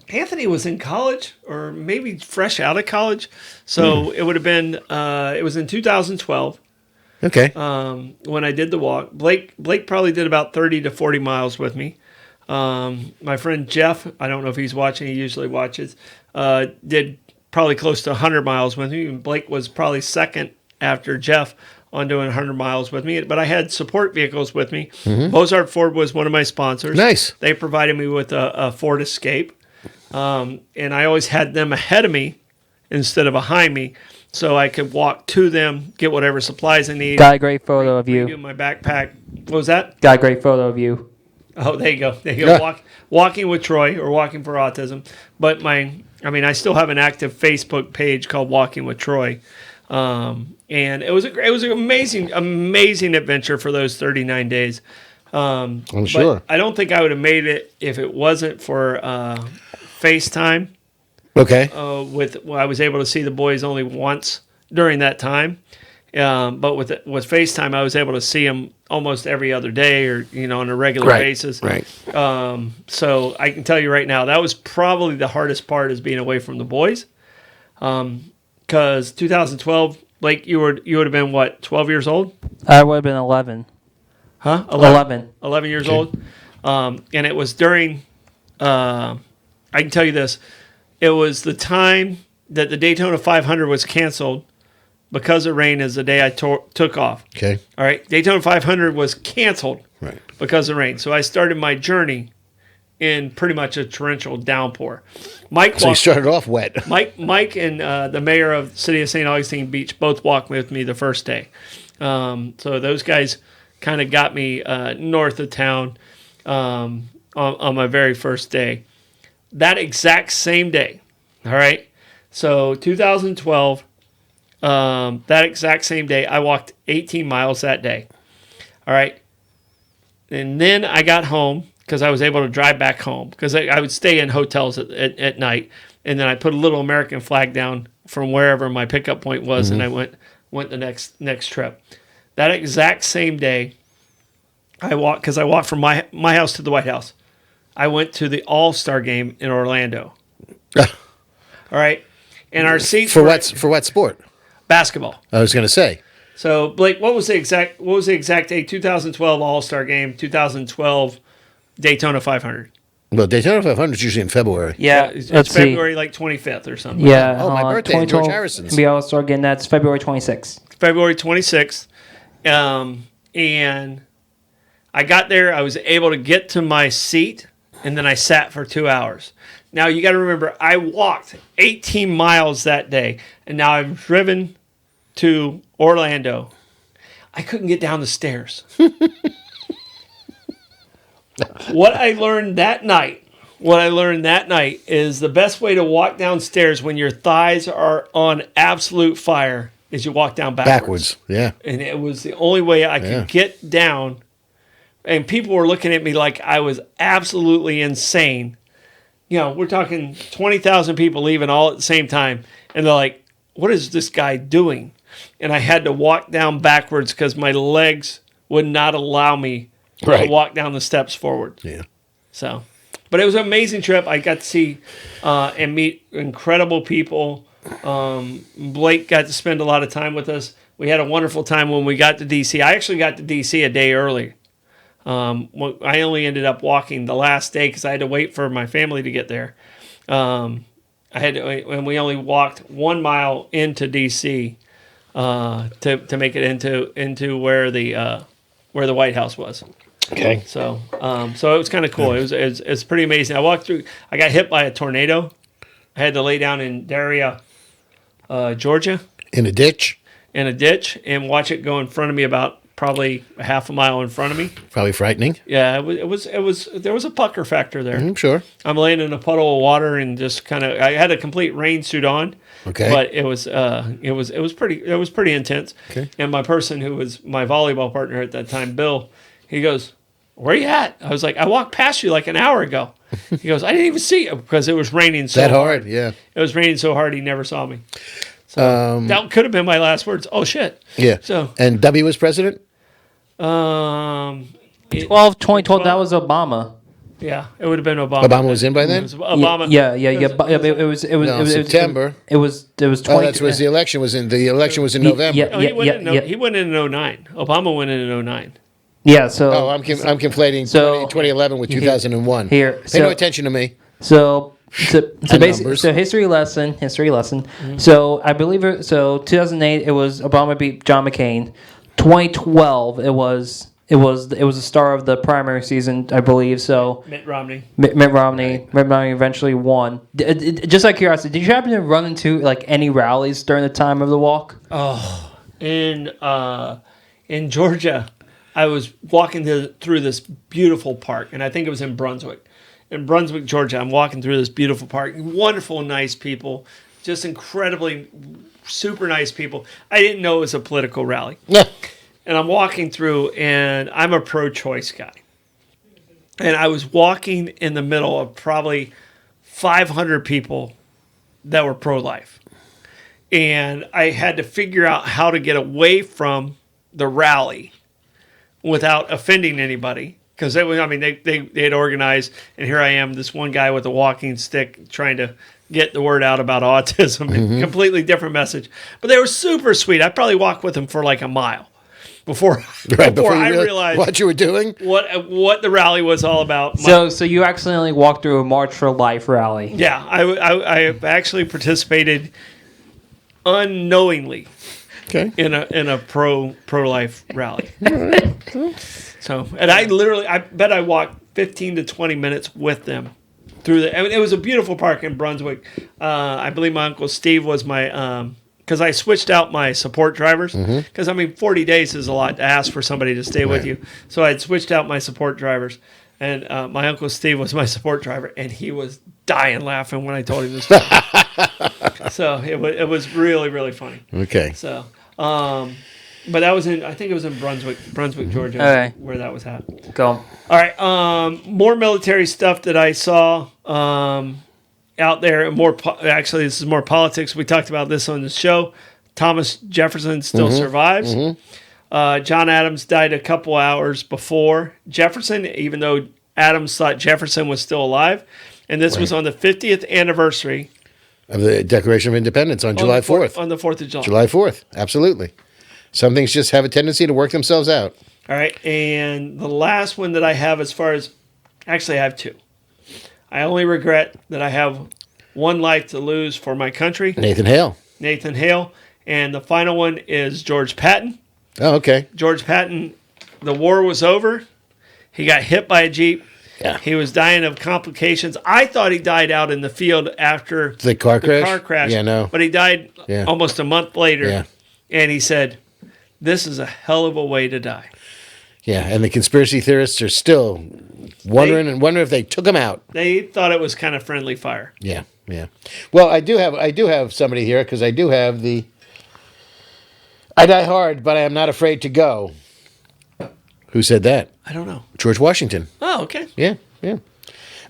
Anthony was in college, or maybe fresh out of college. So it would have been. It was in 2012
Okay.
when I did the walk. Blake probably did about 30 to 40 miles with me. My friend Jeff, I don't know if he's watching. He usually watches. Did probably close to 100 miles with me. And Blake was probably second after Jeff on doing 100 miles with me. But I had support vehicles with me. Mozart Ford was one of my sponsors.
Nice.
They provided me with a Ford Escape. And I always had them ahead of me instead of behind me, so I could walk to them, get whatever supplies I need.
Got a great photo of
redo
you.
my backpack. What was that?
Got a great photo of you.
Oh, there you go. There you
Yeah.
go. Walking with Troy, or Walking for Autism. But I still have an active Facebook page called Walking with Troy. And it was an amazing adventure for those 39 days.
I'm
But
sure.
I don't think I would have made it if it wasn't for FaceTime.
Okay.
I was able to see the boys only once during that time. But with FaceTime, I was able to see them almost every other day, or on a regular basis.
Right.
So I can tell you right now, that was probably the hardest part, is being away from the boys. Because 2012, like you would have been what, 12 years old?
I would have been 11.
Huh? 11 years old. And it was during. I can tell you this. It was the time that the Daytona 500 was canceled because of rain. Is the day I took off.
Okay.
All right. Daytona 500 was canceled
Right.
because of rain. So I started my journey in pretty much a torrential downpour. Mike
So you started off wet.
Mike and the mayor of the city of St. Augustine Beach both walked with me the first day. So those guys kind of got me north of town on my very first day. That exact same day, all right? So 2012, that exact same day, I walked 18 miles that day, all right? And then I got home, because I was able to drive back home because I would stay in hotels at night, and then I put a little American flag down from wherever my pickup point was, and I went the next trip. That exact same day, I walked from my house to the White House. I went to the All-Star game in Orlando. All right, and our seats
For what sport?
basketball.
I was going to say.
So Blake, what was the exact day? 2012 All-Star game, 2012 Daytona 500.
Well, Daytona 500 is usually in February.
Yeah,
It's
let's
February like 25th or something.
Yeah.
Oh, my birthday, George
2012
Harrison's.
NBA All-Star again. That's February 26th.
February 26th. And I got there. I was able to get to my seat, and then I sat for 2 hours. Now, you got to remember, I walked 18 miles that day, and now I've driven to Orlando. I couldn't get down the stairs. What I learned that night is the best way to walk downstairs when your thighs are on absolute fire is you walk down backwards.
Yeah.
And it was the only way I could get down. And people were looking at me like I was absolutely insane. You know, we're talking 20,000 people leaving all at the same time. And they're like, what is this guy doing? And I had to walk down backwards because my legs would not allow me to walk down the steps forward.
Yeah.
So, but it was an amazing trip. I got to see and meet incredible people. Blake got to spend a lot of time with us. We had a wonderful time when we got to D.C. I actually got to D.C. a day early. I only ended up walking the last day because I had to wait for my family to get there. And we only walked 1 mile into D.C. To make it into where the White House was.
Okay.
So it was kind of cool. It was pretty amazing. I walked through. I got hit by a tornado. I had to lay down in Daria, Georgia,
In a ditch?
in a ditch and watch it go in front of me about probably a half a mile in front of me.
Probably frightening.
Yeah, it was. There was a pucker factor there.
I'm sure.
I'm laying in a puddle of water and just kind of. I had a complete rain suit on.
Okay.
But it was pretty intense.
Okay.
And my person who was my volleyball partner at that time, Bill, he goes, "Where you at?" I was like, "I walked past you like an hour ago." He goes, "I didn't even see you because it was raining so
That hard, yeah.
It was raining so hard he never saw me. So that could have been my last words. Oh shit.
Yeah.
So
And W was president?
2012, that was Obama.
Yeah, it would have been Obama.
Obama was in by then?
It was Obama.
Yeah. It was
September.
It was 20.
Oh, that was the election was in November.
Yeah.
Oh, he went in 09. Obama went in 09.
Yeah. So.
Oh, I'm conflating 2011 with 2001.
Here,
Pay
so-
no attention to me.
So basically,
numbers.
so history lesson. So I believe 2008 it was Obama beat John McCain. 2012 it was the start of the primary season, I believe. So
Mitt Romney.
Mitt Romney eventually won. Just out of curiosity, did you happen to run into like any rallies during the time of the walk?
Oh, in Georgia, I was walking through this beautiful park, and I think it was in Brunswick. In Brunswick, Georgia, I'm walking through this beautiful park. Wonderful, nice people. Just incredibly super nice people. I didn't know it was a political rally.
Yeah.
And I'm walking through, and I'm a pro-choice guy. And I was walking in the middle of probably 500 people that were pro-life. And I had to figure out how to get away from the rally without offending anybody. Because they had organized, and here I am, this one guy with a walking stick trying to get the word out about autism. Completely different message. But they were super sweet. I probably walked with them for like a mile before I realized
what you were doing.
What the rally was all about.
So you accidentally walked through a March for Life rally.
Yeah, I actually participated unknowingly in a pro-life rally. So, and I bet I walked 15 to 20 minutes with them through it was a beautiful park in Brunswick. I believe my Uncle Steve was my, because I switched out my support drivers. Because, 40 days is a lot to ask for somebody to stay with you. So I had switched out my support drivers. And my Uncle Steve was my support driver. And he was dying laughing when I told him this story. So it was really, really funny.
Okay.
So, But that was I think it was in Brunswick, Georgia,
Okay.
where that was at.
Go.
All right. More military stuff that I saw out there. Actually, this is more politics. We talked about this on the show. Thomas Jefferson still survives. John Adams died a couple hours before Jefferson, even though Adams thought Jefferson was still alive. And this was on the 50th anniversary
Of the Declaration of Independence on July 4th.
On the 4th of July.
July 4th, absolutely. Some things just have a tendency to work themselves out.
All right. And the last one that I have actually I have two. I only regret that I have one life to lose for my country.
Nathan Hale.
And the final one is George Patton.
Oh, okay.
George Patton, the war was over. He got hit by a Jeep.
Yeah.
He was dying of complications. I thought he died out in the field after
The car crash? Yeah, no.
But he died
Yeah.
almost a month later.
Yeah.
And he said, "This is a hell of a way to die."
Yeah, and the conspiracy theorists are still wondering if they took him out.
They thought it was kind of friendly fire.
Yeah, yeah. Well, I do have somebody here because I do have the I die hard, but I am not afraid to go. Who said that?
I don't know.
George Washington.
Oh, okay.
Yeah, yeah.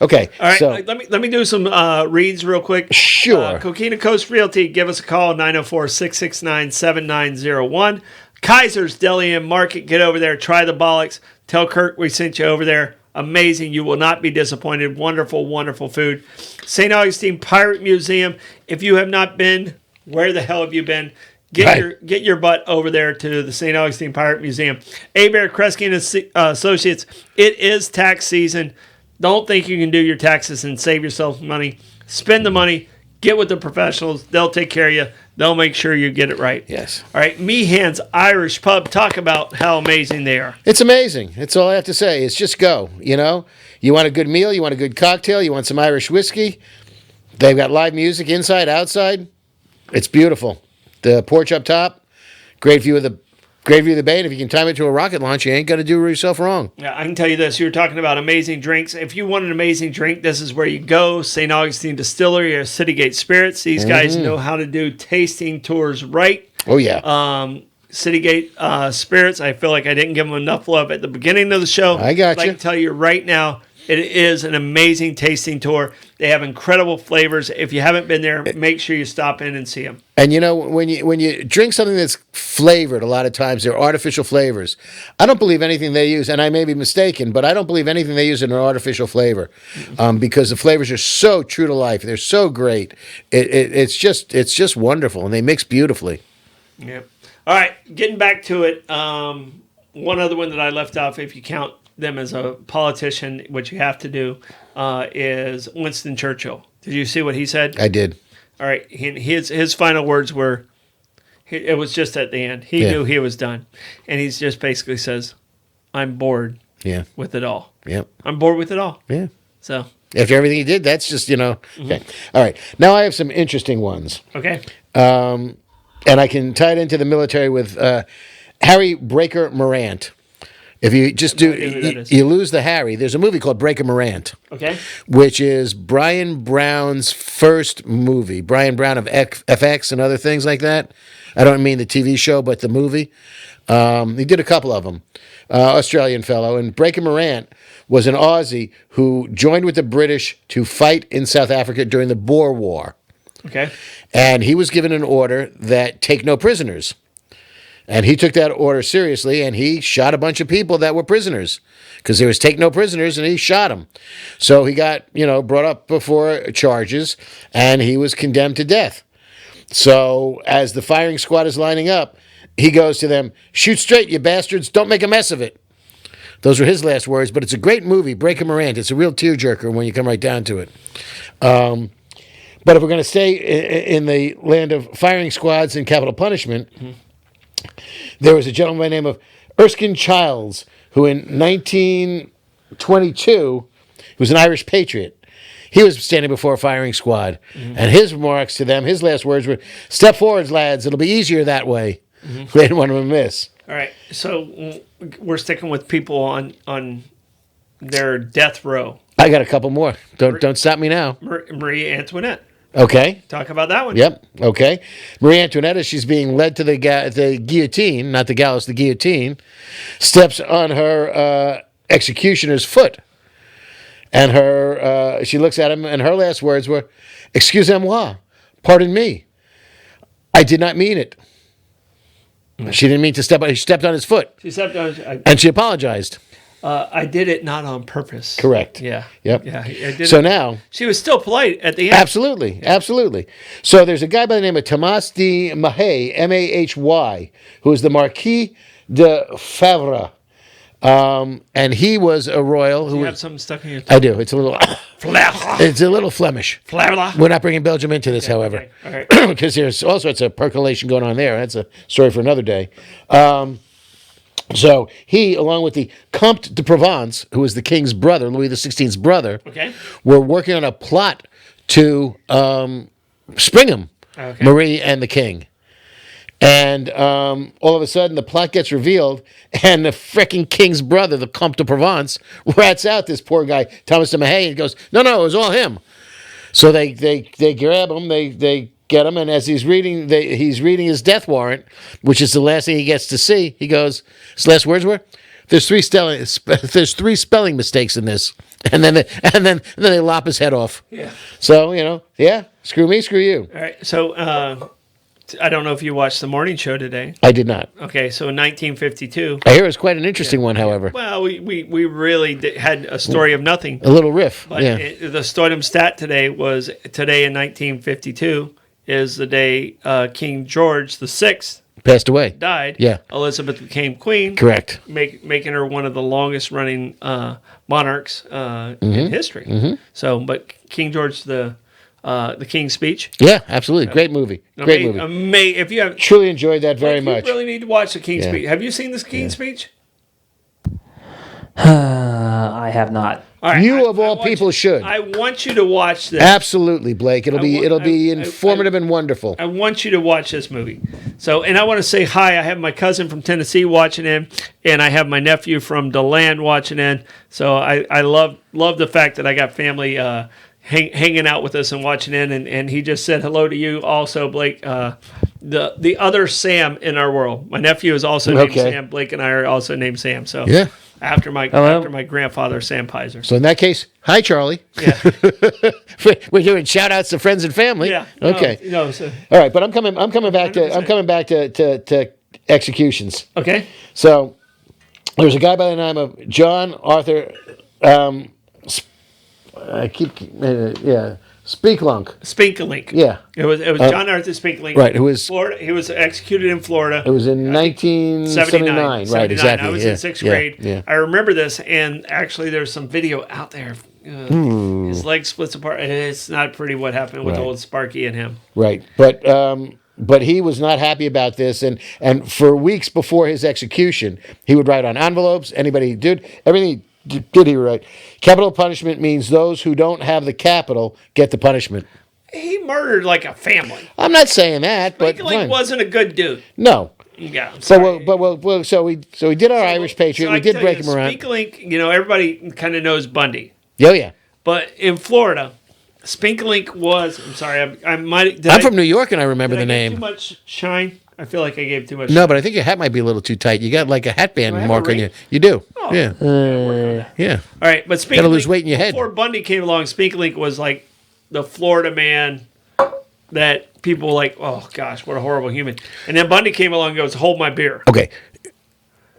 Okay.
All right,
so
let me do some reads real quick.
Sure.
Coquina Coast Realty, give us a call, 904-669-7901. Kaiser's Deli and Market, get over there, try the Bollox. Tell Kirk we sent you over there. Amazing. You will not be disappointed. Wonderful, wonderful food. St. Augustine Pirate Museum. If you have not been, where the hell have you been? Get your butt over there to the St. Augustine Pirate Museum. Bear Kresge and Associates. It is tax season. Don't think you can do your taxes and save yourself money. Spend the money. Get with the professionals. They'll take care of you. They'll make sure you get it right.
Yes.
All right. Meehan's Irish Pub. Talk about how amazing they are.
It's amazing. That's all I have to say. It's just go. You know, you want a good meal, you want a good cocktail, you want some Irish whiskey. They've got live music inside, outside. It's beautiful. The porch up top, great view of the bay. And if you can time it to a rocket launch, you ain't gonna do yourself wrong.
Yeah, I can tell you this. You were talking about amazing drinks. If you want an amazing drink, this is where you go. St. Augustine Distillery or Citygate Spirits. These guys know how to do tasting tours right.
Oh yeah.
Citygate Spirits, I feel like I didn't give them enough love at the beginning of the show.
I got you.
I can tell you right now, it is an amazing tasting tour. They have incredible flavors. If you haven't been there, make sure you stop in and see them.
And you know, when you drink something that's flavored, a lot of times they're artificial flavors. I don't believe anything they use, and I may be mistaken, but I don't believe anything they use in an artificial flavor, because the flavors are so true to life. They're so great. It's just wonderful, and they mix beautifully.
Yep. All right, getting back to it. One other one that I left off, if you count them as a politician, which you have to do, is Winston Churchill. Did you see what he said?
I did.
All right. His final words were, it was just at the end. He knew he was done. And he just basically says, I'm bored with it all.
Yeah.
I'm bored with it all.
Yeah.
So.
After everything he did, that's just, Okay. All right. Now I have some interesting ones.
Okay.
And I can tie it into the military with Harry Breaker Morant. If you just you lose the Harry. There's a movie called Breaker Morant. Okay. Which is Brian Brown's first movie. Brian Brown of FX and other things like that. I don't mean the TV show, but the movie. He did a couple of them. Australian fellow. And Breaker Morant was an Aussie who joined with the British to fight in South Africa during the Boer War. Okay. And he was given an order that take no prisoners. And he took that order seriously, and he shot a bunch of people that were prisoners because there was take no prisoners, and he shot them. So he got, brought up before charges, and he was condemned to death. So as the firing squad is lining up, he goes to them, "Shoot straight, you bastards. Don't make a mess of it." Those were his last words, but it's a great movie, Breaker Morant. It's a real tearjerker when you come right down to it. But if we're going to stay in the land of firing squads and capital punishment, there was a gentleman by the name of Erskine Childs, who in 1922 was an Irish patriot. He was standing before a firing squad, and his remarks to them, his last words were, "Step forwards, lads. It'll be easier that way." They didn't want him to miss.
All right, so we're sticking with people on their death row.
I got a couple more. Don't stop me now.
Marie Antoinette.
Okay.
Talk about that one.
Yep. Okay. Marie Antoinette, as she's being led to the guillotine, not the gallows, the guillotine, steps on her executioner's foot. And she looks at him, and her last words were, "Excusez-moi, pardon me. I did not mean it." She didn't mean to step on. She stepped on his foot.
She stepped on.
And she apologized.
I did it not on purpose.
Correct.
Yeah.
Yep.
Yeah. I did
So
it.
now,
She was still polite at the end.
absolutely. So there's a guy by the name of Thomas de Mahay, Mahy, who is the Marquis de Favre. And he was a royal who
You
was.
have something stuck in your
I do. It's a little.
Flavor.
It's a little Flemish.
Flavor.
We're not bringing Belgium into this, however,
Okay. All right.
because there's all sorts of percolation going on there. That's a story for another day. So he, along with the Comte de Provence, who was the king's brother, Louis XVI's brother,
Okay.
were working on a plot to spring him,
Okay.
Marie and the king. And all of a sudden, the plot gets revealed, and the frickin' king's brother, the Comte de Provence, rats out this poor guy, Thomas de Mahay, and goes, "No, it was all him." So they grab him, they get him, and as he's reading his death warrant, which is the last thing he gets to see, he goes, his last words were, "There's three spelling mistakes in this," and then they lop his head off.
Yeah.
So screw me, screw you.
All right. So I don't know if you watched the morning show today.
I did not.
Okay. So in 1952.
I hear it was quite an interesting one, however.
Well, we really had a story of nothing.
A little riff.
But
Yeah.
the Stodom stat today was today in 1952 is the day King George VI
Passed away.
died.
Yeah.
Elizabeth became queen.
Correct.
Making her one of the longest running monarchs in history. So, but King George the King's Speech.
Yeah, absolutely. Great movie. Great movie.
If you have
Truly enjoyed that very much.
you really need to watch the King's
Yeah.
Speech. Have you seen this King's Speech?
I have not.
All right,
You
I
of all
want
people should.
I want you to watch this.
Absolutely, Blake. It'll be
I-
informative and wonderful.
I want you to watch this movie. So, and I want to say hi. I have my cousin from Tennessee watching in, and I have my nephew from DeLand watching in. So I love the fact that I got family hanging out with us and watching in, and he just said hello to you also, Blake. The other Sam in our world. My nephew is also named
Okay.
Sam. Blake and I are also named Sam. So
Yeah.
after my grandfather, Sam Pizer.
So in that case, hi, Charlie.
Yeah.
We're doing shout outs to friends and family.
Yeah.
Okay.
So,
All right, but I'm coming back to executions.
okay.
So there's a guy by the name of John Arthur. Speaklunk.
Spinkalink.
Yeah.
It was John Arthur Spinkalink.
Right, who was-
Florida. He was executed in Florida.
It was in 1979. Right, exactly.
I was in sixth grade.
Yeah.
I remember this, and actually, there's some video out there. His leg splits apart. It's not pretty what happened with
Right.
old Sparky and him.
Right, but he was not happy about this, and for weeks before his execution, he would write on envelopes. Anybody did everything he did he would write. Capital punishment means those who don't have the capital get the punishment.
He murdered like a family.
I'm not saying that, but
Spinkalink
fine.
wasn't a good dude.
No.
Yeah. I'm
So
sorry.
so we did our Irish Patriot.
So
We
I
did
tell
break
you,
him around.
Spinkalink, everybody kind of knows Bundy.
Oh yeah.
But in Florida, Spinkalink was. I'm sorry. I might.
I'm from New York, and I remember
Did
the
I give
name.
too much shine? I feel like I gave too much.
No, but I think your hat might be a little too tight. You got like a hat band
I have
mark
a
on you.
ring?
You do.
Oh.
Yeah. Yeah.
All right, but Spinkalink,
Gotta lose weight in your head.
Before Bundy came along, Spinkalink was like the Florida man that people were like, oh gosh, what a horrible human. And then Bundy came along and goes, hold my beer.
Okay.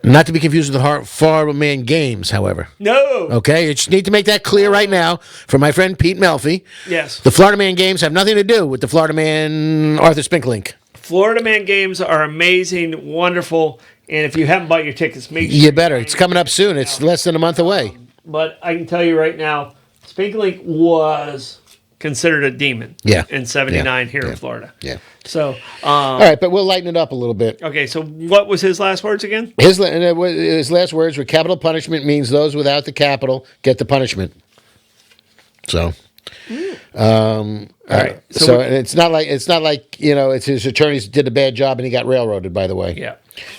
Not to be confused with the Florida Man Games, however.
No.
Okay, you just need to make that clear right now for my friend Pete Melfi.
Yes.
The Florida Man Games have nothing to do with the Florida Man Arthur Spinklink.
Florida Man games are amazing, wonderful, and if you haven't bought your tickets, make sure
You better. It's coming up soon. It's less than a month away.
But I can tell you right now, Spinkalink was considered a demon.
Yeah.
In '79
Yeah.
here
Yeah.
in Florida.
Yeah.
So,
All right, but we'll lighten it up a little bit.
okay. So, what was his last words again?
His last words were capital punishment means those without the capital get the punishment. So, all right. So it's not like it's his attorneys did a bad job and he got railroaded. By the way.
Yeah.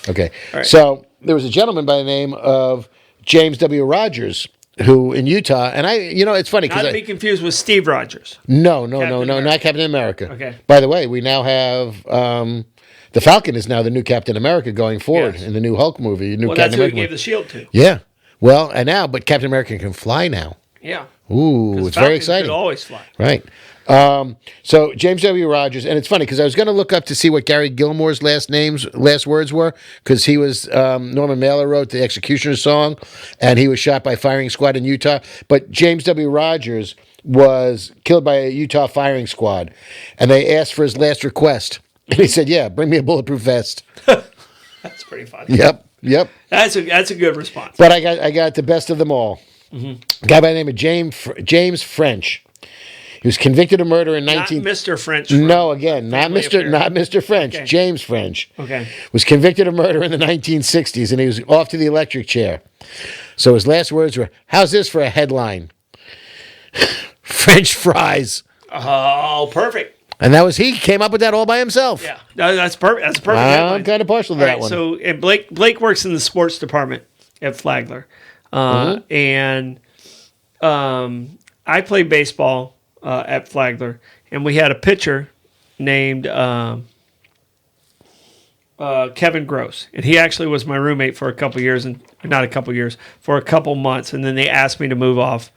Okay.
right.
So there was a gentleman by the name of James W. Rogers who in Utah, and it's funny
Not to
because
be confused with Steve Rogers.
no,
Captain America.
not Captain America.
Okay.
By the way, we now have the Falcon is now the new Captain America going forward
Yes.
in the new Hulk movie. The new
Well,
Captain
that's who he
America
gave the shield to.
Yeah. Well, and now, but Captain America can fly now.
Yeah.
Ooh,
'Cause
it's very
Falcons
exciting.
Could always fly.
Right. So James W. Rogers, and it's funny because I was going to look up to see what Gary Gilmore's last words were, because he was Norman Mailer wrote the Executioner song, and he was shot by firing squad in Utah. But James W. Rogers was killed by a Utah firing squad, and they asked for his last request, and he said, "Yeah, bring me a bulletproof vest."
That's pretty funny.
Yep.
That's a good response.
But I got the best of them all. A guy by the name of James French. He was convicted of murder in
Not
19...
Mr. French.
No, again, not Mr. French.
Okay.
James French.
Okay.
Was convicted of murder in the 1960s, and he was off to the electric chair. So his last words were, "How's this for a headline? French fries."
Oh, perfect.
And that was he came up with that all by himself.
Yeah, that's perfect. That's a perfect.
I'm
headline.
kind of partial to
All
that
right,
one.
so and Blake works in the sports department at Flagler, and I played baseball at Flagler, and we had a pitcher named Kevin Gross, and he actually was my roommate for a couple years, and not a couple years, for a couple months, and then they asked me to move off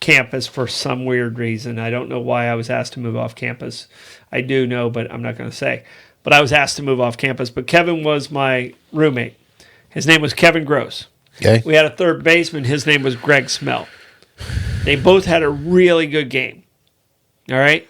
campus for some weird reason. I don't know why I was asked to move off campus. I do know, but I'm not going to say. But I was asked to move off campus. But Kevin was my roommate. His name was Kevin Gross.
Okay.
We had a third baseman. His name was Greg Smell. They both had a really good game. All right?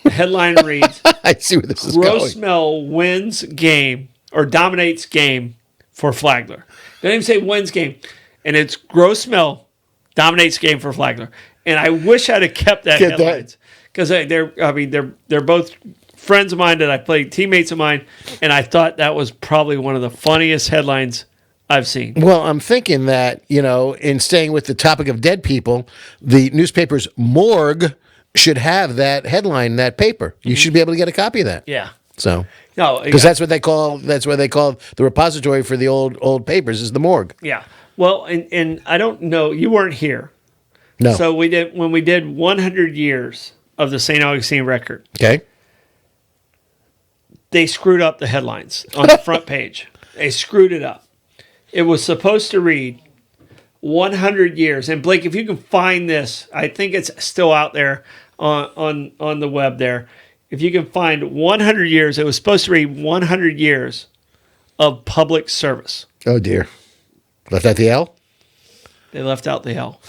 The headline reads,
I see where this is
Gross
going.
Smell wins game or dominates game for Flagler. They didn't even say wins game. And it's Gross Smell dominates game for Flagler. And I wish I'd have kept that
Get that.
headlines. Because they're both friends of mine that I played, teammates of mine, and I thought that was probably one of the funniest headlines I've seen.
Well, I'm thinking that, in staying with the topic of dead people, the newspaper's morgue should have that headline, that paper. You should be able to get a copy of that.
Yeah.
So,
No,
because that's what they call the repository for the old papers is the morgue.
yeah. Well, and I don't know, you weren't here.
No.
So when we did 100 years of the St. Augustine record,
Okay.
they screwed up the headlines on the front page. They screwed it up. It was supposed to read 100 years. And Blake, if you can find this, I think it's still out there on the web there. If you can find 100 years, it was supposed to read 100 years of public service.
Oh dear. Left out the L?
They left out the L.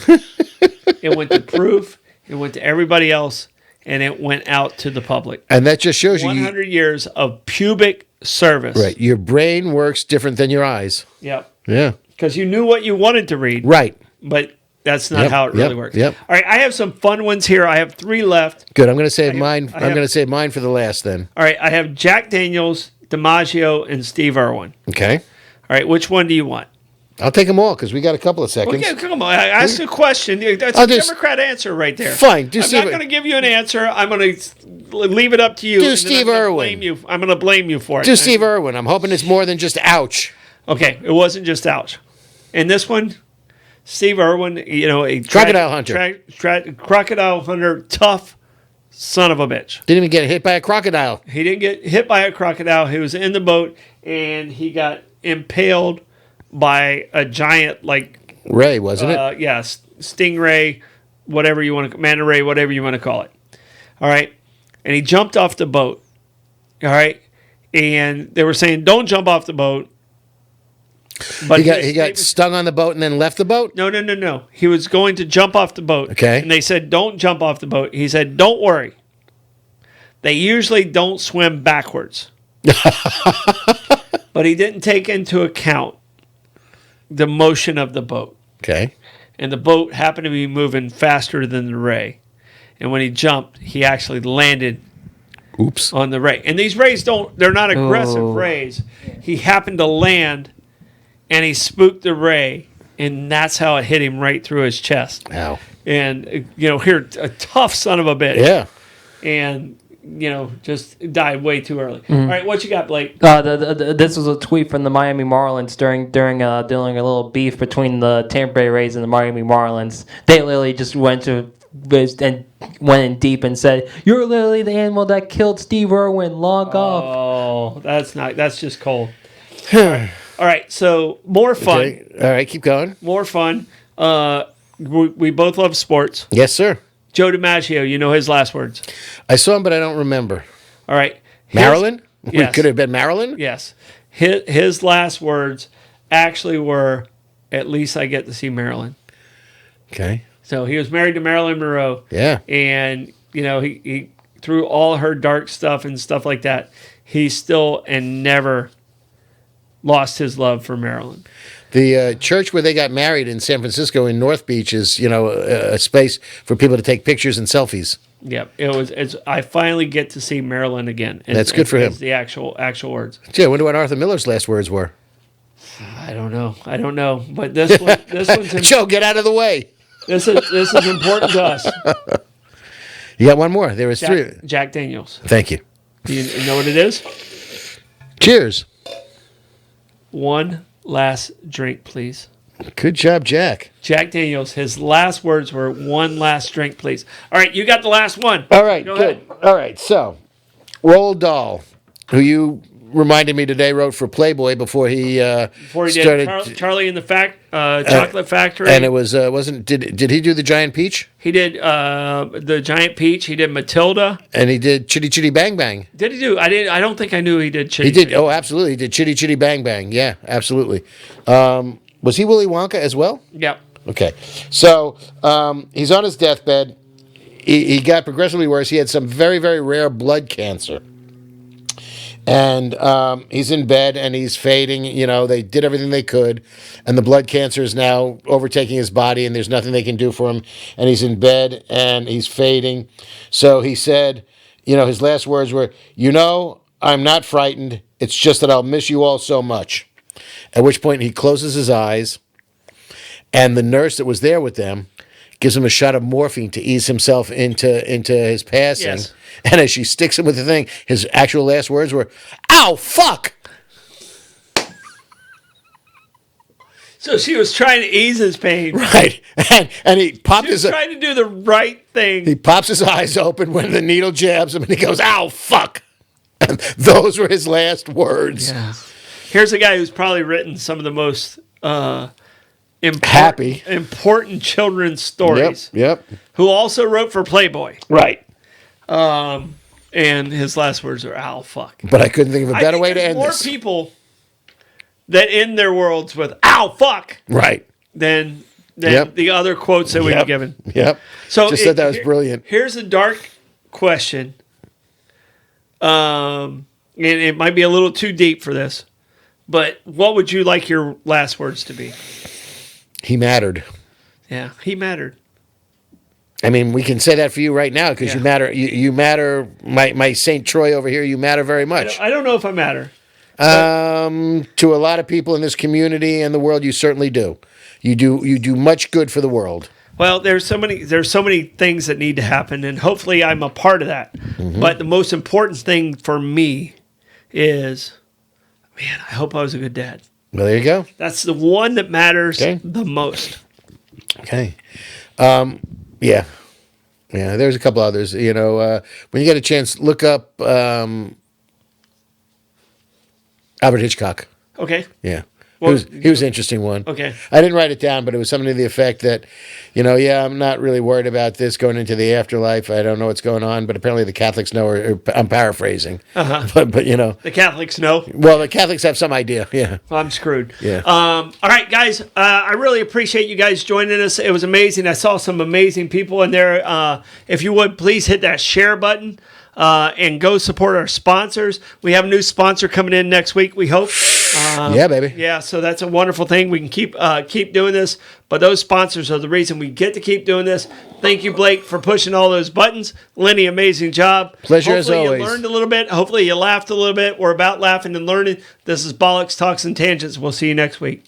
It went to proof. It went to everybody else. And it went out to the public.
And that just shows you
100 years of pubic service.
right. Your brain works different than your eyes.
Yep.
Yeah.
Because you knew what you wanted to read.
Right.
But that's not
Yep,
how it really
yep,
works.
yep.
All right, I have some fun ones here. I have 3 left.
Good. I'm going to save mine.
I
I'm
have-
going to save mine for the last then.
All right, I have Jack Daniels, DiMaggio, and Steve Irwin.
Okay.
All right, which one do you want?
I'll take them all because we got a couple of seconds.
Okay, come on. I asked a question. That's
I'll
a
just-
Democrat answer right there.
Fine, do
I'm
Steve-
not going to give you an answer. I'm going to leave it up to you.
Do
and then
Steve
I'm gonna
Irwin.
blame you. I'm going to blame you for it.
Do Steve Irwin. I'm hoping it's more than just ouch.
Okay, it wasn't just ouch. And this one, Steve Irwin, a
Crocodile hunter.
crocodile hunter, tough son of a bitch.
Didn't even get hit by a crocodile.
He didn't get hit by a crocodile. He was in the boat and he got impaled by a giant,
Ray, wasn't it?
stingray, whatever you want to, manta ray, whatever you want to call it. All right, and he jumped off the boat. All right, and they were saying, "Don't jump off the boat." But
He got stung on the boat and then left the boat?
No. He was going to jump off the boat.
Okay.
And they said, "Don't jump off the boat." He said, "Don't worry. They usually don't swim backwards." But he didn't take into account the motion of the boat.
Okay.
And the boat happened to be moving faster than the ray. And when he jumped, he actually landed
Oops.
on the ray. And these rays they're not aggressive
Oh.
rays. He happened to land and he spooked the ray. And that's how it hit him right through his chest.
Ow.
And, here, a tough son of a bitch.
Yeah.
And just died way too early. All right, what you got, Blake?
This was a tweet from the Miami Marlins during a little beef between the Tampa Bay Rays and the Miami Marlins. They literally just went in deep and said, "You're literally the animal that killed Steve Irwin. Log off."
Oh, that's just cold. All right, so more fun.
Okay. All right, keep going.
More fun. We both love sports.
Yes, sir.
Joe DiMaggio, you know his last words.
I saw him, but I don't remember.
All right.
Maryland?
Yes.
Could it have been Maryland?
Yes. His last words actually were, "At least I get to see Marilyn."
Okay.
So he was married to Marilyn Monroe.
Yeah.
And, he through all her dark stuff and stuff like that, he still and never lost his love for Marilyn.
The church where they got married in San Francisco in North Beach is, a space for people to take pictures and selfies.
Yep, I finally get to see Marilyn again.
That's good for him.
The actual words.
Gee, I wonder what Arthur Miller's last words were.
I don't know. But this one's
Joe, get out of the way.
This is important to us.
You got one more. There was three.
Jack Daniels.
Thank you.
Do you know what it is?
Cheers.
One last drink, please.
Good job, Jack.
Jack Daniels, his last words were, "One last drink, please." All right, you got the last one.
All right,
Go
good.
ahead.
All right, so Roald Dahl, who you reminded me today wrote for Playboy before he started.
Did Charlie in the Chocolate Factory.
And it wasn't. Did he do the Giant Peach?
He did the Giant Peach. He did Matilda.
And he did Chitty Chitty Bang Bang.
Did he do? I don't think I knew he did Chitty.
He did. Oh, absolutely. He did Chitty Chitty Bang Bang. Yeah, absolutely. Was he Willy Wonka as well?
Yep.
Okay. So he's on his deathbed. He got progressively worse. He had some very, very rare blood cancer. And he's in bed and he's fading. They did everything they could. And the blood cancer is now overtaking his body and there's nothing they can do for him. And he's in bed and he's fading. So he said, his last words were, "I'm not frightened. It's just that I'll miss you all so much." At which point he closes his eyes, and the nurse that was there with them gives him a shot of morphine to ease himself into his passing.
Yes.
And as she sticks him with the thing, his actual last words were, "Ow, fuck!"
So she was trying to ease his pain.
Right. And he popped
She was trying to do the right thing.
he pops his eyes open when the needle jabs him, and he goes, "Ow, fuck!" And those were his last words.
Yeah. Here's a guy who's probably written some of the most important children's stories.
Yep.
Who also wrote for Playboy.
Right.
And his last words are, "Ow, fuck."
But I couldn't think of a better way to
there's
end
more
this.
people that end their worlds with "Ow, fuck"
Right.
than
Yep.
the other quotes that we've given.
Yep.
So
just said that was brilliant.
Here's a dark question. And it might be a little too deep for this, but what would you like your last words to be?
He mattered.
Yeah, he mattered.
I mean, we can say that for you right now because you matter. You matter. My St. Troy over here, you matter very much.
I don't know if I matter.
To a lot of people in this community and the world, you certainly do. You do much good for the world.
Well, there's so many things that need to happen, and hopefully I'm a part of that. Mm-hmm. But the most important thing for me is, man, I hope I was a good dad.
Well, there you go.
That's the one that matters the most.
Okay. Yeah. There's a couple others. When you get a chance, look up Albert Hitchcock.
Okay.
Yeah.
Well,
He was an interesting one.
Okay.
I didn't write it down, but it was something to the effect that, I'm not really worried about this going into the afterlife. I don't know what's going on, but apparently the Catholics know, or I'm paraphrasing.
Uh-huh.
But
the Catholics know.
Well, the Catholics have some idea. Yeah.
Well, I'm screwed.
Yeah.
All right, guys. I really appreciate you guys joining us. It was amazing. I saw some amazing people in there. If you would, please hit that share button. And go support our sponsors. We have a new sponsor coming in next week, we hope.
Yeah, baby.
Yeah, so that's a wonderful thing. We can keep doing this, but those sponsors are the reason we get to keep doing this. Thank you, Blake, for pushing all those buttons. Lenny, amazing job.
Pleasure as always.
Hopefully you learned a little bit. Hopefully you laughed a little bit. We're about laughing and learning. This is Bollox Talks and Tangents. We'll see you next week.